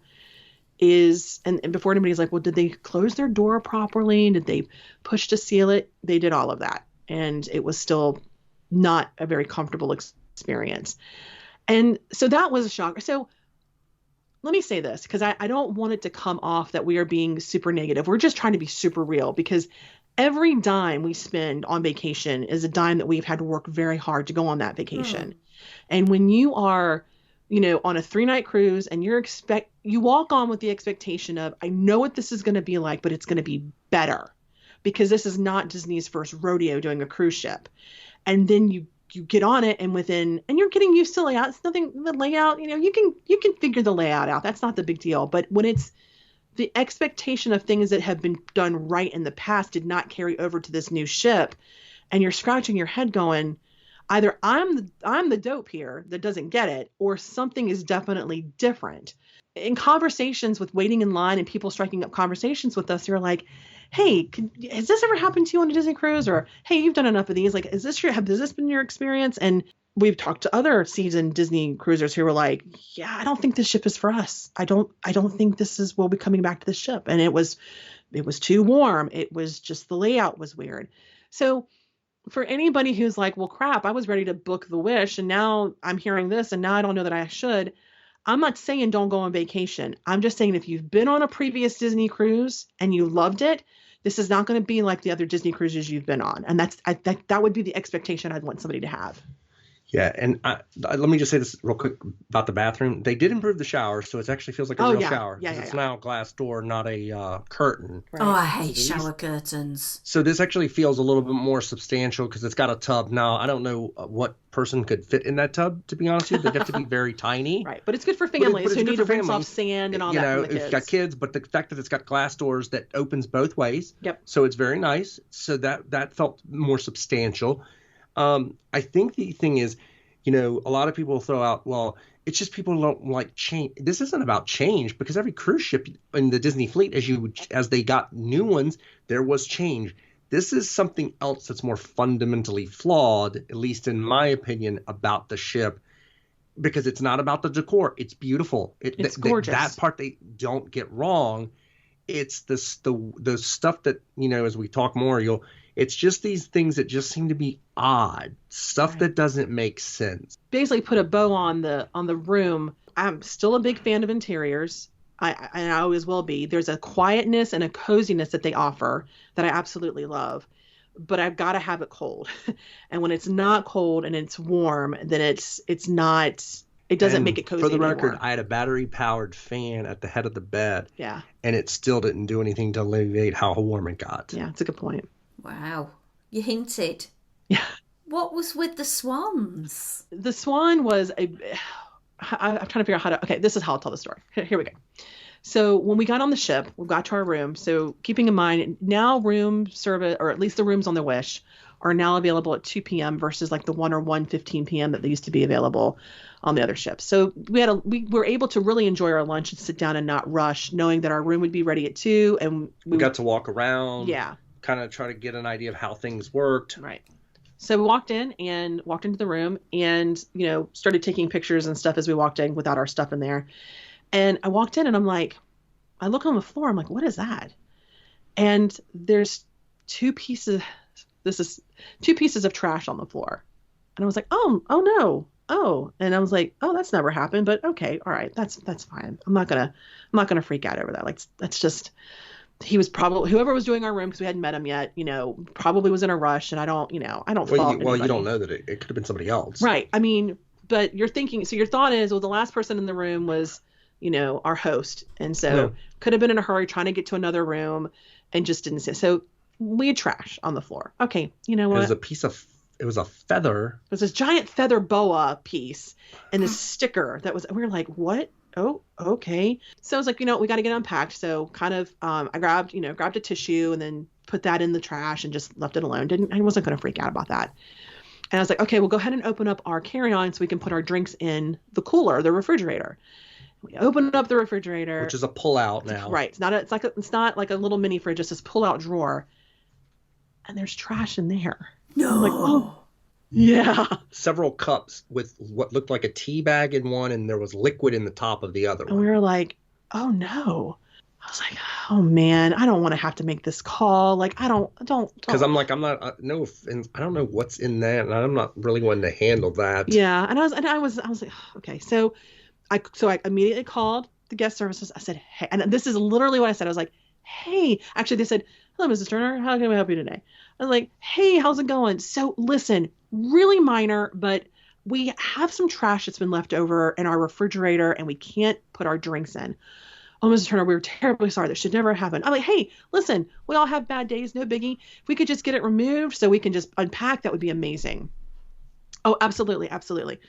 is, and before anybody's like, well, did they close their door properly? Did they push to seal it? They did all of that. And it was still not a very comfortable experience. And so that was a shock. So let me say this, because I don't want it to come off that we are being super negative. We're just trying to be super real, because every dime we spend on vacation is a dime that we've had to work very hard to go on that vacation. And when you are, on a 3-night cruise and you walk on with the expectation of, I know what this is going to be like, but it's going to be better, because this is not Disney's first rodeo doing a cruise ship. And then you get on it, and you're getting used to layout. It's nothing, the layout, you can figure the layout out. That's not the big deal. But when it's the expectation of things that have been done right in the past did not carry over to this new ship, and you're scratching your head going, either I'm the dope here that doesn't get it, or something is definitely different. In conversations with waiting in line and people striking up conversations with us, you're like, hey, has this ever happened to you on a Disney cruise? Or, hey, you've done enough of these. Like, has this been your experience? And we've talked to other seasoned Disney cruisers who were like, yeah, I don't think this ship is for us. I don't think we'll be coming back to this ship. And it was too warm. It was just, the layout was weird. So for anybody who's like, well, crap, I was ready to book the Wish, and now I'm hearing this, and now I don't know that I should. I'm not saying don't go on vacation. I'm just saying, if you've been on a previous Disney cruise and you loved it, this is not going to be like the other Disney cruises you've been on. And that would be the expectation I'd want somebody to have. Yeah, and let me just say this real quick about the bathroom. They did improve the shower, so it actually feels like a real shower. Yeah, it's now a glass door, not a curtain. Right. Oh, I hate shower curtains. So this actually feels a little bit more substantial because it's got a tub. Now, I don't know what person could fit in that tub, to be honest with you. They'd have to be very tiny. Right, but it's good for families who need to rinse off sand and all that from the kids. It's got kids, but the fact that it's got glass doors that opens both ways. Yep. So it's very nice. So that felt more substantial. I think the thing is, a lot of people throw out, well, it's just people don't like change. This isn't about change, because every cruise ship in the Disney fleet, as they got new ones, there was change. This is something else that's more fundamentally flawed, at least in my opinion, about the ship, because it's not about the decor. It's beautiful. It's gorgeous. That part they don't get wrong. It's the stuff that, as we talk more, it's just these things that just seem to be odd stuff that doesn't make sense. Basically put a bow on the room. I'm still a big fan of interiors. I always will be. There's a quietness and a coziness that they offer that I absolutely love, but I've got to have it cold. And when it's not cold and it's warm, then it doesn't make it cozy For the anymore. record, I had a battery-powered fan at the head of the bed. Yeah. And it still didn't do anything to alleviate how warm it got. Yeah, it's a good point. Wow. You hinted. Yeah. What was with the swans? The swan was I'm trying to figure out how to, okay, this is how I'll tell the story. Here we go. So when we got on the ship, we got to our room. So keeping in mind, now room service, or at least the rooms on the Wish, are now available at 2 p.m. versus like the 1 or 1:15 p.m. that they used to be available on the other ships. So we were able to really enjoy our lunch and sit down and not rush, knowing that our room would be ready at 2, and we got to walk around. Yeah. Kind of try to get an idea of how things worked. Right. So we walked into the room and, started taking pictures and stuff as we walked in without our stuff in there. And I walked in and I look on the floor. I'm like, what is that? And there's two pieces of trash on the floor. And I was like, oh no. Oh, and I was like, oh, that's never happened, but okay. All right. That's fine. I'm not going to freak out over that. Like, that's just, he was probably, whoever was doing our room, because we hadn't met him yet, probably was in a rush, and I don't fault you anybody. don't know that it could have been somebody else. Right. I mean, but you're thinking, so your thought is, well, the last person in the room was, our host. And so could have been in a hurry trying to get to another room and just didn't see. So we had trash on the floor. Okay. You know what? It was a feather. It was this giant feather boa piece and this sticker we were like, what? Oh, okay. So I was like, we got to get unpacked. So kind of, I grabbed a tissue and then put that in the trash and just left it alone. I wasn't going to freak out about that. And I was like, okay, we'll go ahead and open up our carry-on so we can put our drinks in the cooler, the refrigerator. We opened up the refrigerator, which is a pull-out now. Right. It's not like a little mini fridge. It's this pull-out drawer, and there's trash in there. No. I'm like, oh, yeah. Several cups with what looked like a tea bag in one, and there was liquid in the top of the other one. And we were like, oh no. I was like, oh man, I don't want to have to make this call. Like, I don't. Because I'm like, I don't know what's in that, and I'm not really one to handle that. Yeah, and I was like, okay. So I immediately called the guest services. I said, hey, and this is literally what I said. I was like, hey, actually they said, hello, Mrs. Turner, how can we help you today? I was like, hey, how's it going? So listen, really minor, but we have some trash that's been left over in our refrigerator and we can't put our drinks in. Oh, Mrs. Turner, we were terribly sorry. This should never happen. I'm like, hey, listen, we all have bad days, no biggie. If we could just get it removed so we can just unpack, that would be amazing. Oh, absolutely, absolutely.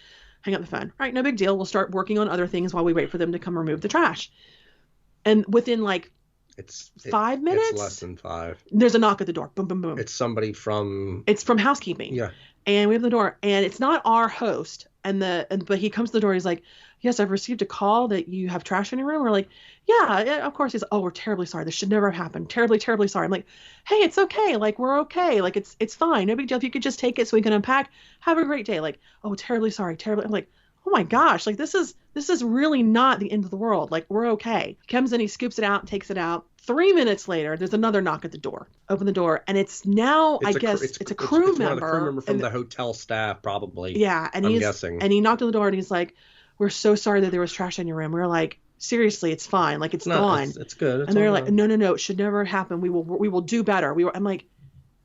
Hang up the phone. All right, no big deal. We'll start working on other things while we wait for them to come remove the trash. And within it's 5 minutes? It's less than 5. There's a knock at the door. Boom, boom, boom. It's somebody from... It's from housekeeping. Yeah. And we have the door. And it's not our host. But he comes to the door. He's like, yes, I've received a call that you have trash in your room. We're like, yeah, of course. He's like, oh, we're terribly sorry. This should never have happened. Terribly, terribly sorry. I'm like, hey, it's okay. Like, we're okay. Like, it's fine. No big deal. If you could just take it so we can unpack. Have a great day. Like, oh, terribly sorry. Terribly. I'm like, oh my gosh. Like, this is really not the end of the world. Like, we're okay. He comes in, he scoops it out, takes it out. 3 minutes later, there's another knock at the door. Open the door, and it's now, it's a crew member. It's one of the crew member from the hotel staff, probably. Yeah, and I'm guessing. And he knocked on the door, and he's like, we're so sorry that there was trash in your room. We were like, seriously, it's fine. Like, it's gone. It's good. And they're like, no, it should never happen. We will do better. I'm like,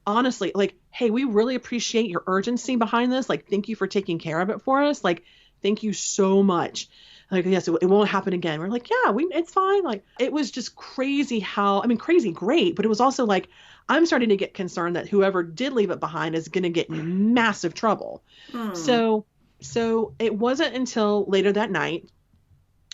honestly, like, hey, we really appreciate your urgency behind this. Like, thank you for taking care of it for us. Like, thank you so much. Like, yes, it won't happen again. We're like, yeah, it's fine. Like, it was just crazy crazy great, but it was also like, I'm starting to get concerned that whoever did leave it behind is going to get in massive trouble. So it wasn't until later that night,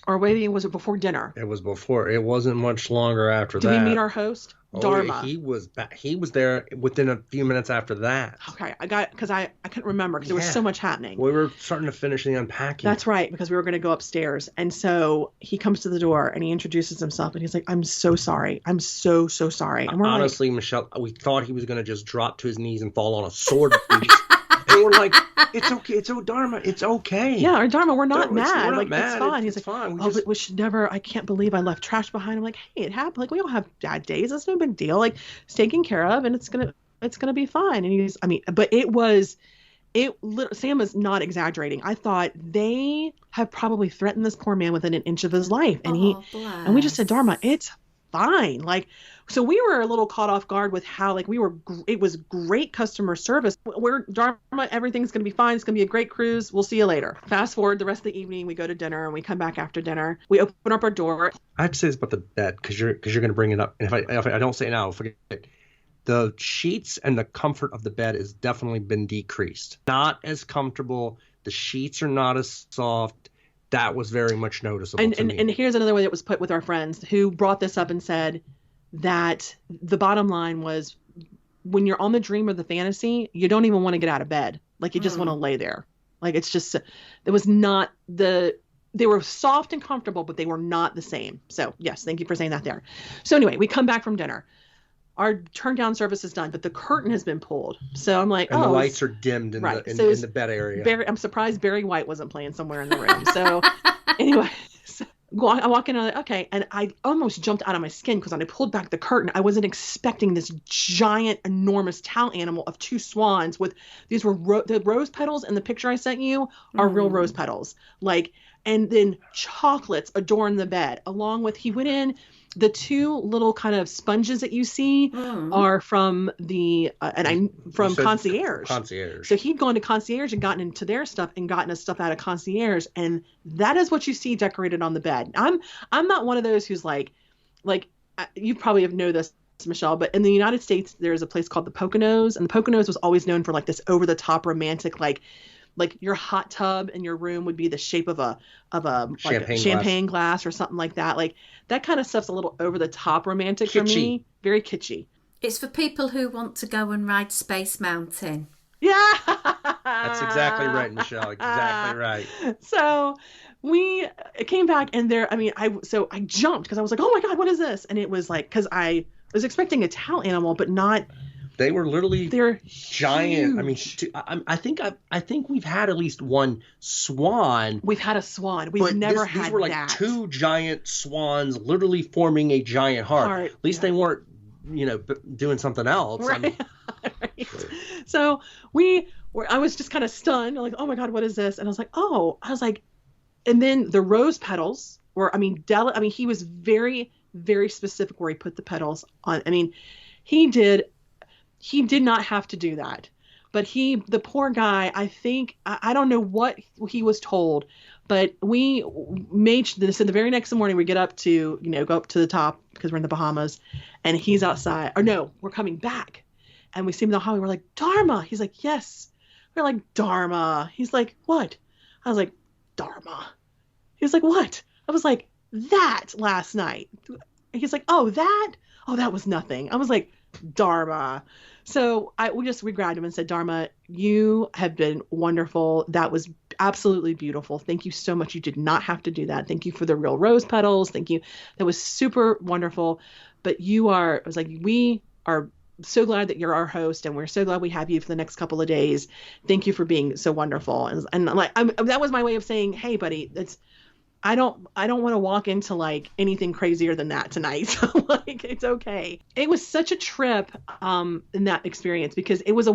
or maybe was it before dinner? It was before. It wasn't much longer after that. Did we meet our host? Dharma. He was back. He was there within a few minutes after that. Okay, because I couldn't remember because there was so much happening. We were starting to finish the unpacking. That's right, because we were going to go upstairs, and so he comes to the door and he introduces himself and he's like, "I'm so sorry. I'm so sorry." And we're honestly, Michelle, we thought he was going to just drop to his knees and fall on a sword. And we're like, it's okay. It's Dharma. It's okay. Yeah, or Dharma, we're not mad. We're not like, mad. It's fine. He's like, fine. But we should never. I can't believe I left trash behind. I'm like, hey, it happened. Like, we all have bad days. It's no big deal. Like, it's taken care of, and it's gonna be fine. And but Sam is not exaggerating. I thought they have probably threatened this poor man within an inch of his life, and we just said, Dharma, it's fine. Like, so we were a little caught off guard with how, like, it was great customer service. We're Dharma, everything's going to be fine. It's going to be a great cruise. We'll see you later. Fast forward the rest of the evening, we go to dinner and we come back after dinner. We open up our door. I have to say this about the bed because you're going to bring it up. And if I don't say it now, I'll forget it. The sheets and the comfort of the bed has definitely been decreased. Not as comfortable. The sheets are not as soft. That was very much noticeable to me. And here's another way that was put with our friends who brought this up and said that the bottom line was, when you're on the dream or the fantasy, you don't even want to get out of bed. Like, you just want to lay there. Like, it's just, it was not they were soft and comfortable, but they were not the same. So yes, thank you for saying that there. So anyway, we come back from dinner. Our turn down service is done, but the curtain has been pulled. So I'm like, and the lights are dimmed in the bed area. I'm surprised Barry White wasn't playing somewhere in the room. So anyway, I walk in and I'm like, okay. And I almost jumped out of my skin because when I pulled back the curtain, I wasn't expecting this giant, enormous towel animal of two swans with these were the rose petals in the picture I sent you are real rose petals. Like, and then chocolates adorn the bed along with, he went in, the two little kind of sponges that you see are from the from concierge. Concierge. So he'd gone to concierge and gotten into their stuff and gotten us stuff out of concierge, and that is what you see decorated on the bed. I'm not one of those who's like you probably know this, Michelle, but in the United States there's a place called the Poconos, and the Poconos was always known for like this over the top romantic like your hot tub in your room would be the shape of a champagne glass or something like that. Like that kind of stuff's a little over the top romantic kitschy. For me. Very kitschy. It's for people who want to go and ride Space Mountain. Yeah. That's exactly right, Michelle. Exactly right. So we came back and I jumped because I was like, oh my God, what is this? And it was like, because I was expecting a towel animal, but not. They were literally they're giant. huge. I mean, I think we've had at least one swan. We've had a swan. We've never had that. These were like two giant swans, literally forming a giant heart. At least they weren't, doing something else. Right. I mean, right. So I was just kind of stunned. Like, oh my God, what is this? And I was like, and then the rose petals were, he was very, very specific where he put the petals on. He did not have to do that, but the poor guy, I think, I don't know what he was told, but we made this. So the very next morning we get up to, go up to the top because we're in the Bahamas, and he's outside. Or no, we're coming back, and we see him in the hallway. We're like, Dharma. He's like, yes. We're like, Dharma. He's like, what? I was like, Dharma. He was like, what? I was like, that last night. He's like, oh, that? Oh, that was nothing. I was like, Dharma. So we grabbed him and said, Dharma, you have been wonderful. That was absolutely beautiful. Thank you so much. You did not have to do that. Thank you for the real rose petals. Thank you. That was super wonderful. But I was like, we are so glad that you're our host, and we're so glad we have you for the next couple of days. Thank you for being so wonderful. And like, that was my way of saying, hey, buddy, I don't want to walk into like anything crazier than that tonight. So like, it's okay. It was such a trip in that experience because it's a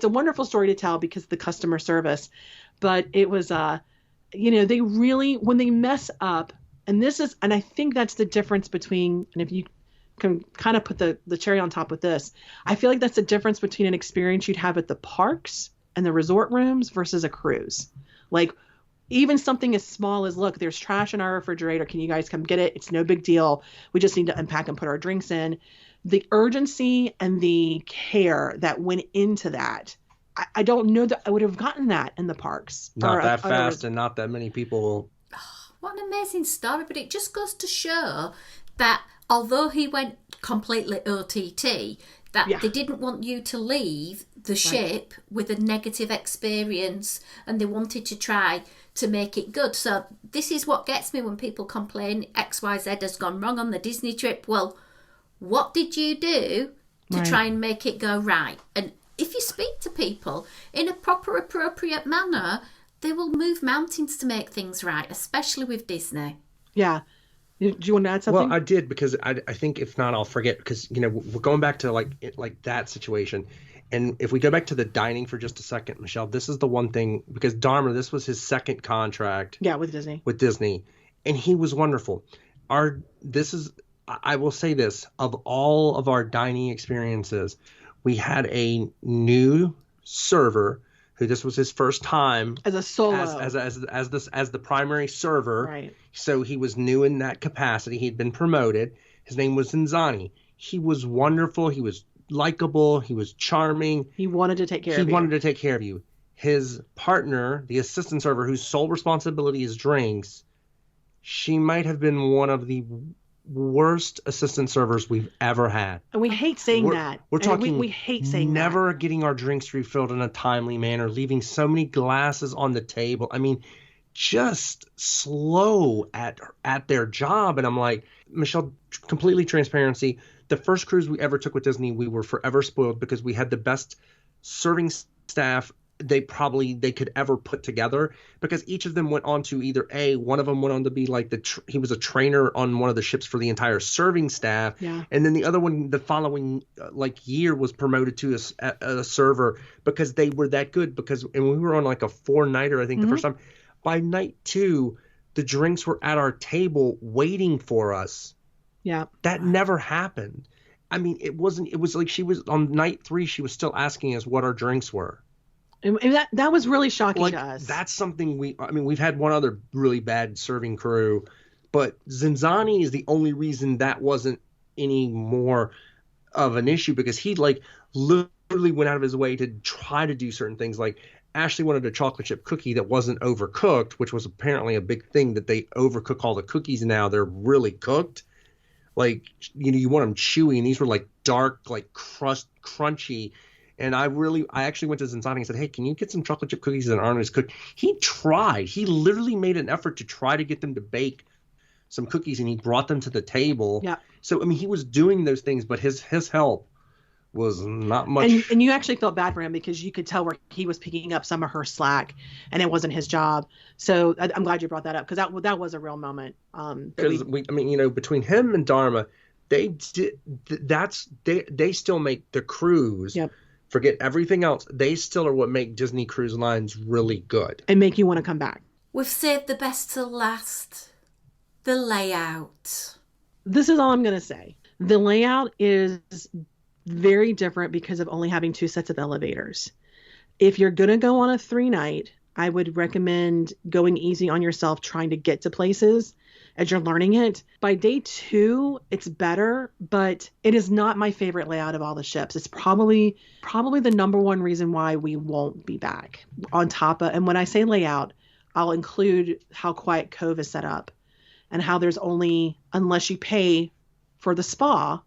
wonderful story to tell because of the customer service, but it was they really, when they mess up, and I think that's the difference between, and if you can kind of put the cherry on top with this, I feel like that's the difference between an experience you'd have at the parks and the resort rooms versus a cruise. Like, even something as small as, look, there's trash in our refrigerator. Can you guys come get it? It's no big deal. We just need to unpack and put our drinks in. The urgency and the care that went into that, I don't know that I would have gotten that in the parks. Not that fast and not that many people. What an amazing story. But it just goes to show that although he went completely OTT, that they didn't want you to leave the ship with a negative experience, and they wanted to try to make it good. So this is what gets me when people complain XYZ has gone wrong on the Disney trip. Well, what did you do to try and make it go right? And if you speak to people in a proper, appropriate manner, they will move mountains to make things right, especially with Disney. Yeah. Do you want to add something? Well, I did, because I think if not, I'll forget, because, we're going back to like that situation. And if we go back to the dining for just a second, Michelle, this is the one thing, because Dharma, this was his second contract. Yeah, with Disney. And he was wonderful. I will say this, of all of our dining experiences, we had a new server who this was his first time as a solo, as the primary server. Right. So he was new in that capacity. He'd been promoted. His name was Zinzani. He was wonderful. He was likable. He was charming. He wanted to take care of you. His partner, the assistant server, whose sole responsibility is drinks, she might have been one of the worst assistant servers we've ever had. And we hate saying that. We're talking, we hate saying never getting our drinks refilled in a timely manner, leaving so many glasses on the table. I mean, just slow at their job. And I'm like, Michelle, completely transparency. The first cruise we ever took with Disney, we were forever spoiled because we had the best serving staff they could ever put together, because each of them went on to either one of them went on to be like he was a trainer on one of the ships for the entire serving staff, and then the other one the following year was promoted to a server because they were that good. And we were on like a 4-nighter, I think, the first time. By night 2, the drinks were at our table waiting for us. Yeah, that never happened. I mean, it was like she was on night 3, she was still asking us what our drinks were. And that was really shocking to us. That's something we've had one other really bad serving crew, but Zinzani is the only reason that wasn't any more of an issue, because he literally went out of his way to try to do certain things. Like Ashley wanted a chocolate chip cookie that wasn't overcooked, which was apparently a big thing, that they overcook all the cookies now. They're really cooked. You want them chewy, and these were dark, crunchy. And I actually went to Zinzani and said, hey, can you get some chocolate chip cookies that aren't as cooked? He tried. He literally made an effort to try to get them to bake some cookies, and he brought them to the table. Yeah. So, I mean, he was doing those things, but his help was not much. And you actually felt bad for him, because you could tell where he was picking up some of her slack, and it wasn't his job. So I'm glad you brought that up, because that was a real moment. Because between him and Dharma, they still make the cruise. Yep. Forget everything else. They still are what make Disney Cruise Lines really good. And make you want to come back. We've saved the best till last. The layout. This is all I'm going to say. The layout is very different because of only having 2 sets of elevators. If you're going to go on a 3-night, I would recommend going easy on yourself trying to get to places as you're learning it. By day 2, it's better, but it is not my favorite layout of all the ships. It's probably the number one reason why we won't be back. On top of, and when I say layout, I'll include how Quiet Cove is set up, and how there's only, unless you pay for the spa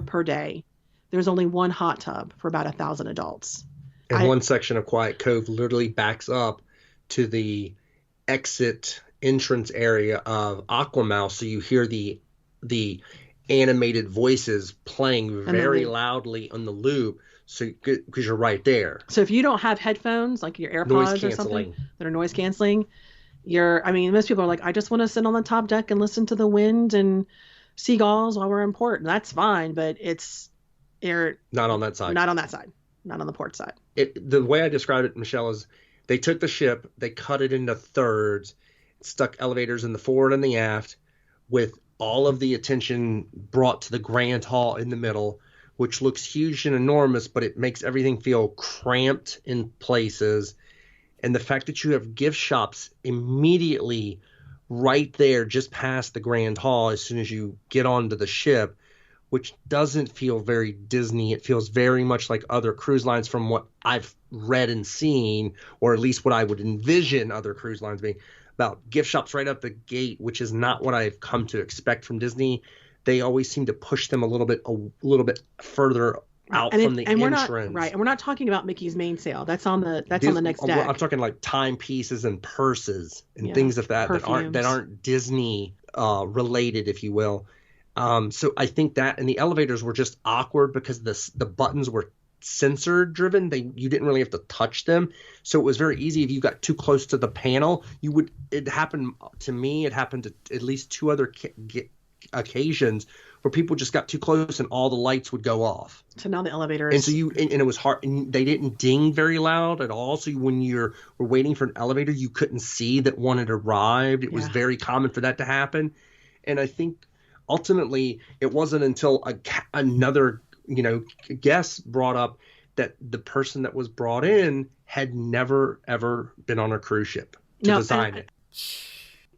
per day, there's only 1 hot tub for about 1,000 adults. And one section of Quiet Cove literally backs up to the entrance area of Aquamouse, so you hear the animated voices playing very loudly on the loop, so because you're right there. So if you don't have headphones, like your AirPods or something that are noise canceling, most people are like, I just want to sit on the top deck and listen to the wind and seagulls while we're in port. And that's fine, but you're not on that side. Not on that side. Not on the port side. The way I described it, Michelle, is they took the ship, they cut it into thirds, stuck elevators in the forward and the aft, with all of the attention brought to the grand hall in the middle, which looks huge and enormous, but it makes everything feel cramped in places. And the fact that you have gift shops immediately right there, just past the grand hall, as soon as you get onto the ship, which doesn't feel very Disney. It feels very much like other cruise lines from what I've read and seen, or at least what I would envision other cruise lines being. About gift shops right up the gate, which is not what I've come to expect from Disney. They always seem to push them a little bit further out from the entrance. And we're not talking about Mickey's mainsail. That's on the next deck. I'm talking like timepieces and purses and things of that aren't Disney related, if you will. So I think that, and the elevators were just awkward because the buttons were sensor driven. You didn't really have to touch them, so it was very easy. If you got too close to the panel, it happened to me. It happened to at least 2 other occasions where people just got too close and all the lights would go off. So now the elevators, and so and it was hard, and they didn't ding very loud at all. So when were waiting for an elevator, you couldn't see that one had arrived. It was very common for that to happen, and I think ultimately it wasn't until another guest brought up that the person that was brought in had never ever been on a cruise ship to design it.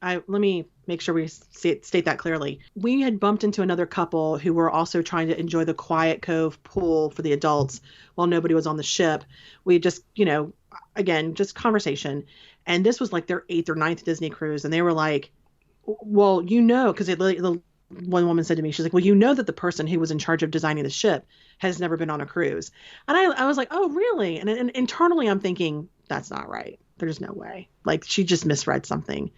Let me make sure we state that clearly. We had bumped into another couple who were also trying to enjoy the Quiet Cove pool for the adults while nobody was on the ship. We just, again, just conversation. And this was like their 8th or 9th Disney cruise. And they were like, well, because the one woman said to me, she's like, well, that the person who was in charge of designing the ship has never been on a cruise. And I was like, oh, really? And internally I'm thinking, that's not right. There's no way. Like, she just misread something.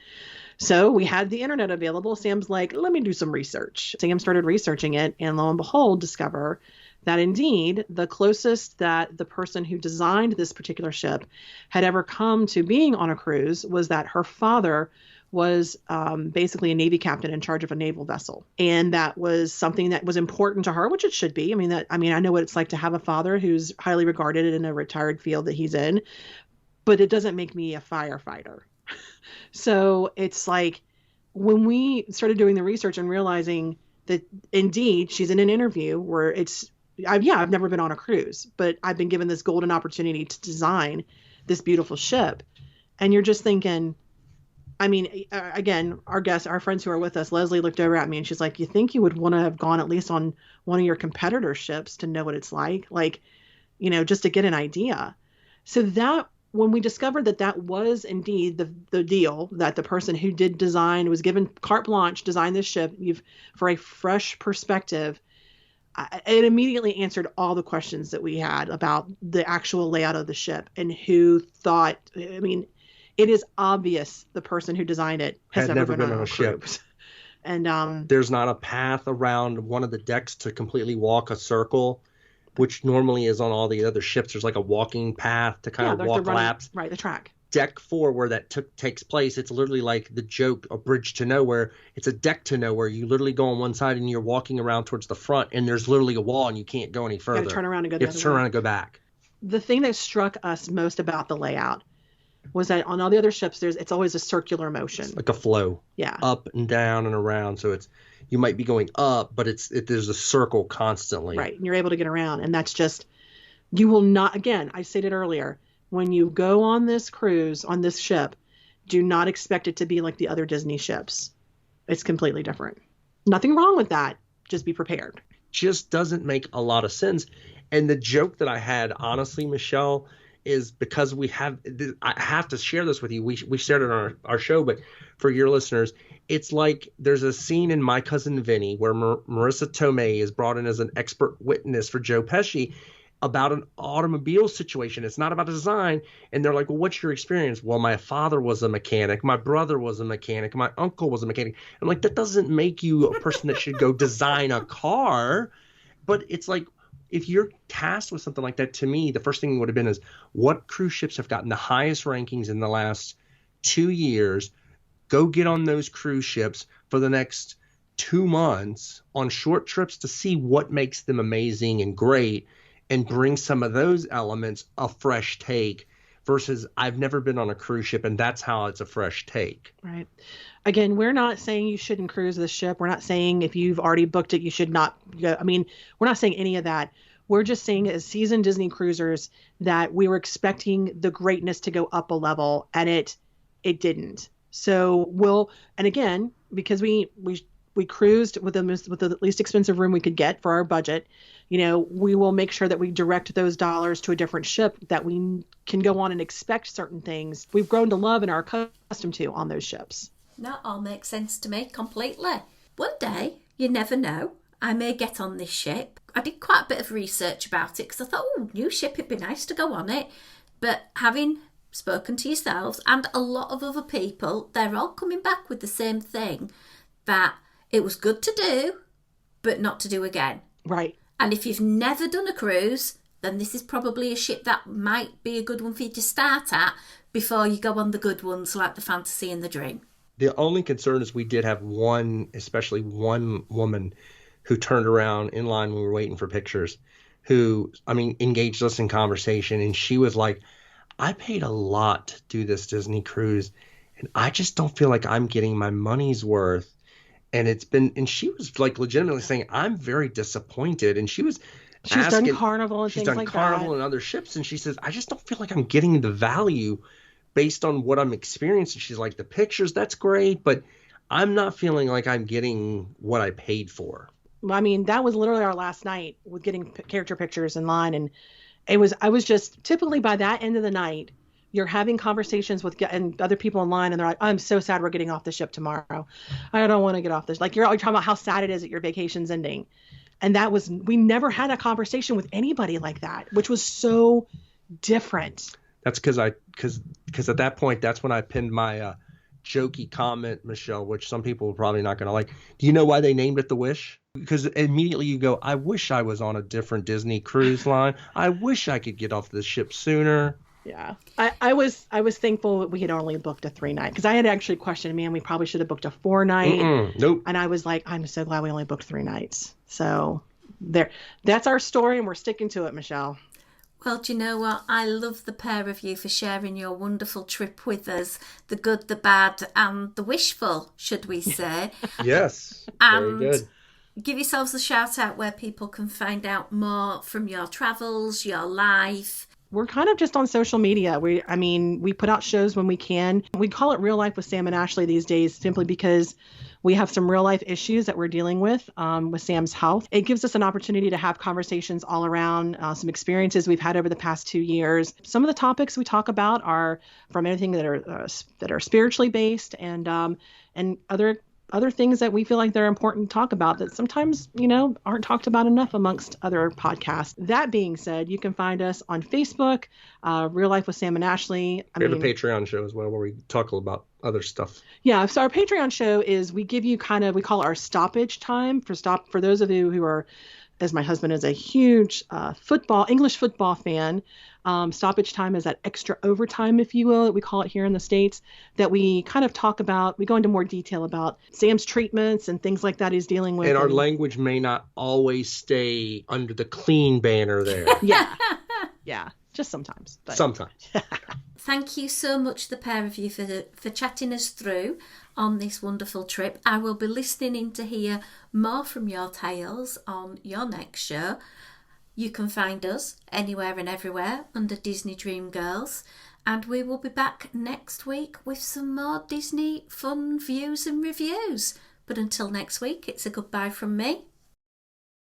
So we had the internet available. Sam's like, let me do some research. Sam started researching it, and lo and behold, discover that indeed the closest that the person who designed this particular ship had ever come to being on a cruise was that her father was basically a Navy captain in charge of a naval vessel. And that was something that was important to her, which it should be. I know what it's like to have a father who's highly regarded in a retired field that he's in, but it doesn't make me a firefighter. So it's like when we started doing the research and realizing that indeed she's in an interview where I've never been on a cruise, but I've been given this golden opportunity to design this beautiful ship. And you're just thinking, again, our friends who are with us, Leslie looked over at me and she's like, you think you would want to have gone at least on one of your competitor ships to know what it's like, just to get an idea. So that when we discovered that was indeed the deal, that the person who did design was given carte blanche, design this ship for a fresh perspective, it immediately answered all the questions that we had about the actual layout of the ship and who thought, it is obvious the person who designed it has never been on a ship. And there's not a path around one of the decks to completely walk a circle, which normally is on all the other ships. There's like a walking path to kind of walk laps. Right, the track. Deck 4, where that takes place, it's literally like the joke, A Bridge to Nowhere. It's a deck to nowhere. You literally go on one side and you're walking around towards the front, and there's literally a wall, and you can't go any further. You got to turn around and go the other way. You have to turn around and go back. The thing that struck us most about the layout was that on all the other ships, it's always a circular motion. It's like a flow. Yeah. Up and down and around. So you might be going up, but there's a circle constantly. Right. And you're able to get around. And that's just, you will not, again, I stated earlier, when you go on this cruise, on this ship, do not expect it to be like the other Disney ships. It's completely different. Nothing wrong with that. Just be prepared. Just doesn't make a lot of sense. And the joke that I had, honestly, Michelle, is because I have to share this with you. We shared it on our show, but for your listeners, it's like there's a scene in My Cousin Vinny where Marissa Tomei is brought in as an expert witness for Joe Pesci about an automobile situation. It's not about design. And they're like, well, what's your experience? Well, my father was a mechanic. My brother was a mechanic. My uncle was a mechanic. I'm like, that doesn't make you a person that should go design a car. But it's like, if you're tasked with something like that, to me, the first thing would have been is what cruise ships have gotten the highest rankings in the last 2 years. Go get on those cruise ships for the next 2 months on short trips to see what makes them amazing and great, and bring some of those elements a fresh take versus I've never been on a cruise ship and that's how it's a fresh take. Right. Again, we're not saying you shouldn't cruise this ship. We're not saying if you've already booked it, you should not go. We're not saying any of that. We're just saying as seasoned Disney cruisers that we were expecting the greatness to go up a level, and it didn't. So and again, because we cruised with the least expensive room we could get for our budget, we will make sure that we direct those dollars to a different ship that we can go on and expect certain things we've grown to love and are accustomed to on those ships. That all makes sense to me completely. One day, you never know, I may get on this ship. I did quite a bit of research about it because I thought, new ship, it'd be nice to go on it. But having spoken to yourselves and a lot of other people, they're all coming back with the same thing, that it was good to do, but not to do again. Right. And if you've never done a cruise, then this is probably a ship that might be a good one for you to start at before you go on the good ones like the Fantasy and the Dream. The only concern is we did have especially one woman who turned around in line when we were waiting for pictures, who, engaged us in conversation. And she was like, I paid a lot to do this Disney cruise, and I just don't feel like I'm getting my money's worth. And she was like legitimately saying, I'm very disappointed. And she's done Carnival and things like that. She's done Carnival and other ships. And she says, I just don't feel like I'm getting the value based on what I'm experiencing. She's like, the pictures, that's great, but I'm not feeling like I'm getting what I paid for. That was literally our last night with getting character pictures in line. And I was just typically by that end of the night, you're having conversations with and other people in line, and they're like, I'm so sad we're getting off the ship tomorrow. I don't want to get off this. Like, you're talking about how sad it is that your vacation's ending. And we never had a conversation with anybody like that, which was so different. That's because at that point, that's when I pinned my jokey comment, Michelle, which some people are probably not going to like. Do you know why they named it the Wish? because immediately you go, I wish I was on a different Disney cruise line. I wish I could get off the ship sooner. Yeah, I was thankful that we had only booked a 3-night, because I had actually questioned, man, we probably should have booked a 4-night. Nope. And I was like, I'm so glad we only booked 3 nights. So that's our story, and we're sticking to it, Michelle. Well, do you know what? I love the pair of you for sharing your wonderful trip with us. The good, the bad, and the wishful, should we say. Yes. And very good. give yourselves a shout out where people can find out more from your travels, your life. We're kind of just on social media. We put out shows when we can. We call it Real Life with Sam and Ashley these days, simply because we have some real life issues that we're dealing with Sam's health. It gives us an opportunity to have conversations all around some experiences we've had over the past 2 years. Some of the topics we talk about are from anything that are spiritually based, and other things that we feel like they're important to talk about that sometimes, aren't talked about enough amongst other podcasts. That being said, you can find us on Facebook, Real Life with Sam and Ashley. We have a Patreon show as well where we talk about other stuff. Yeah, so our Patreon show is, we give you we call it our stoppage time for those of you who are, as my husband is a huge English football fan. Stoppage time is that extra overtime, if you will, that we call it here in the States, that we kind of talk about. We go into more detail about Sam's treatments and things like that he's dealing with. And our language may not always stay under the clean banner there. Yeah. Yeah. Just sometimes. But. Sometimes. Thank you so much, the pair of you, for chatting us through on this wonderful trip. I will be listening in to hear more from your tales on your next show. You can find us anywhere and everywhere under Disney Dream Girls, and we will be back next week with some more Disney fun views and reviews. But until next week, it's a goodbye from me.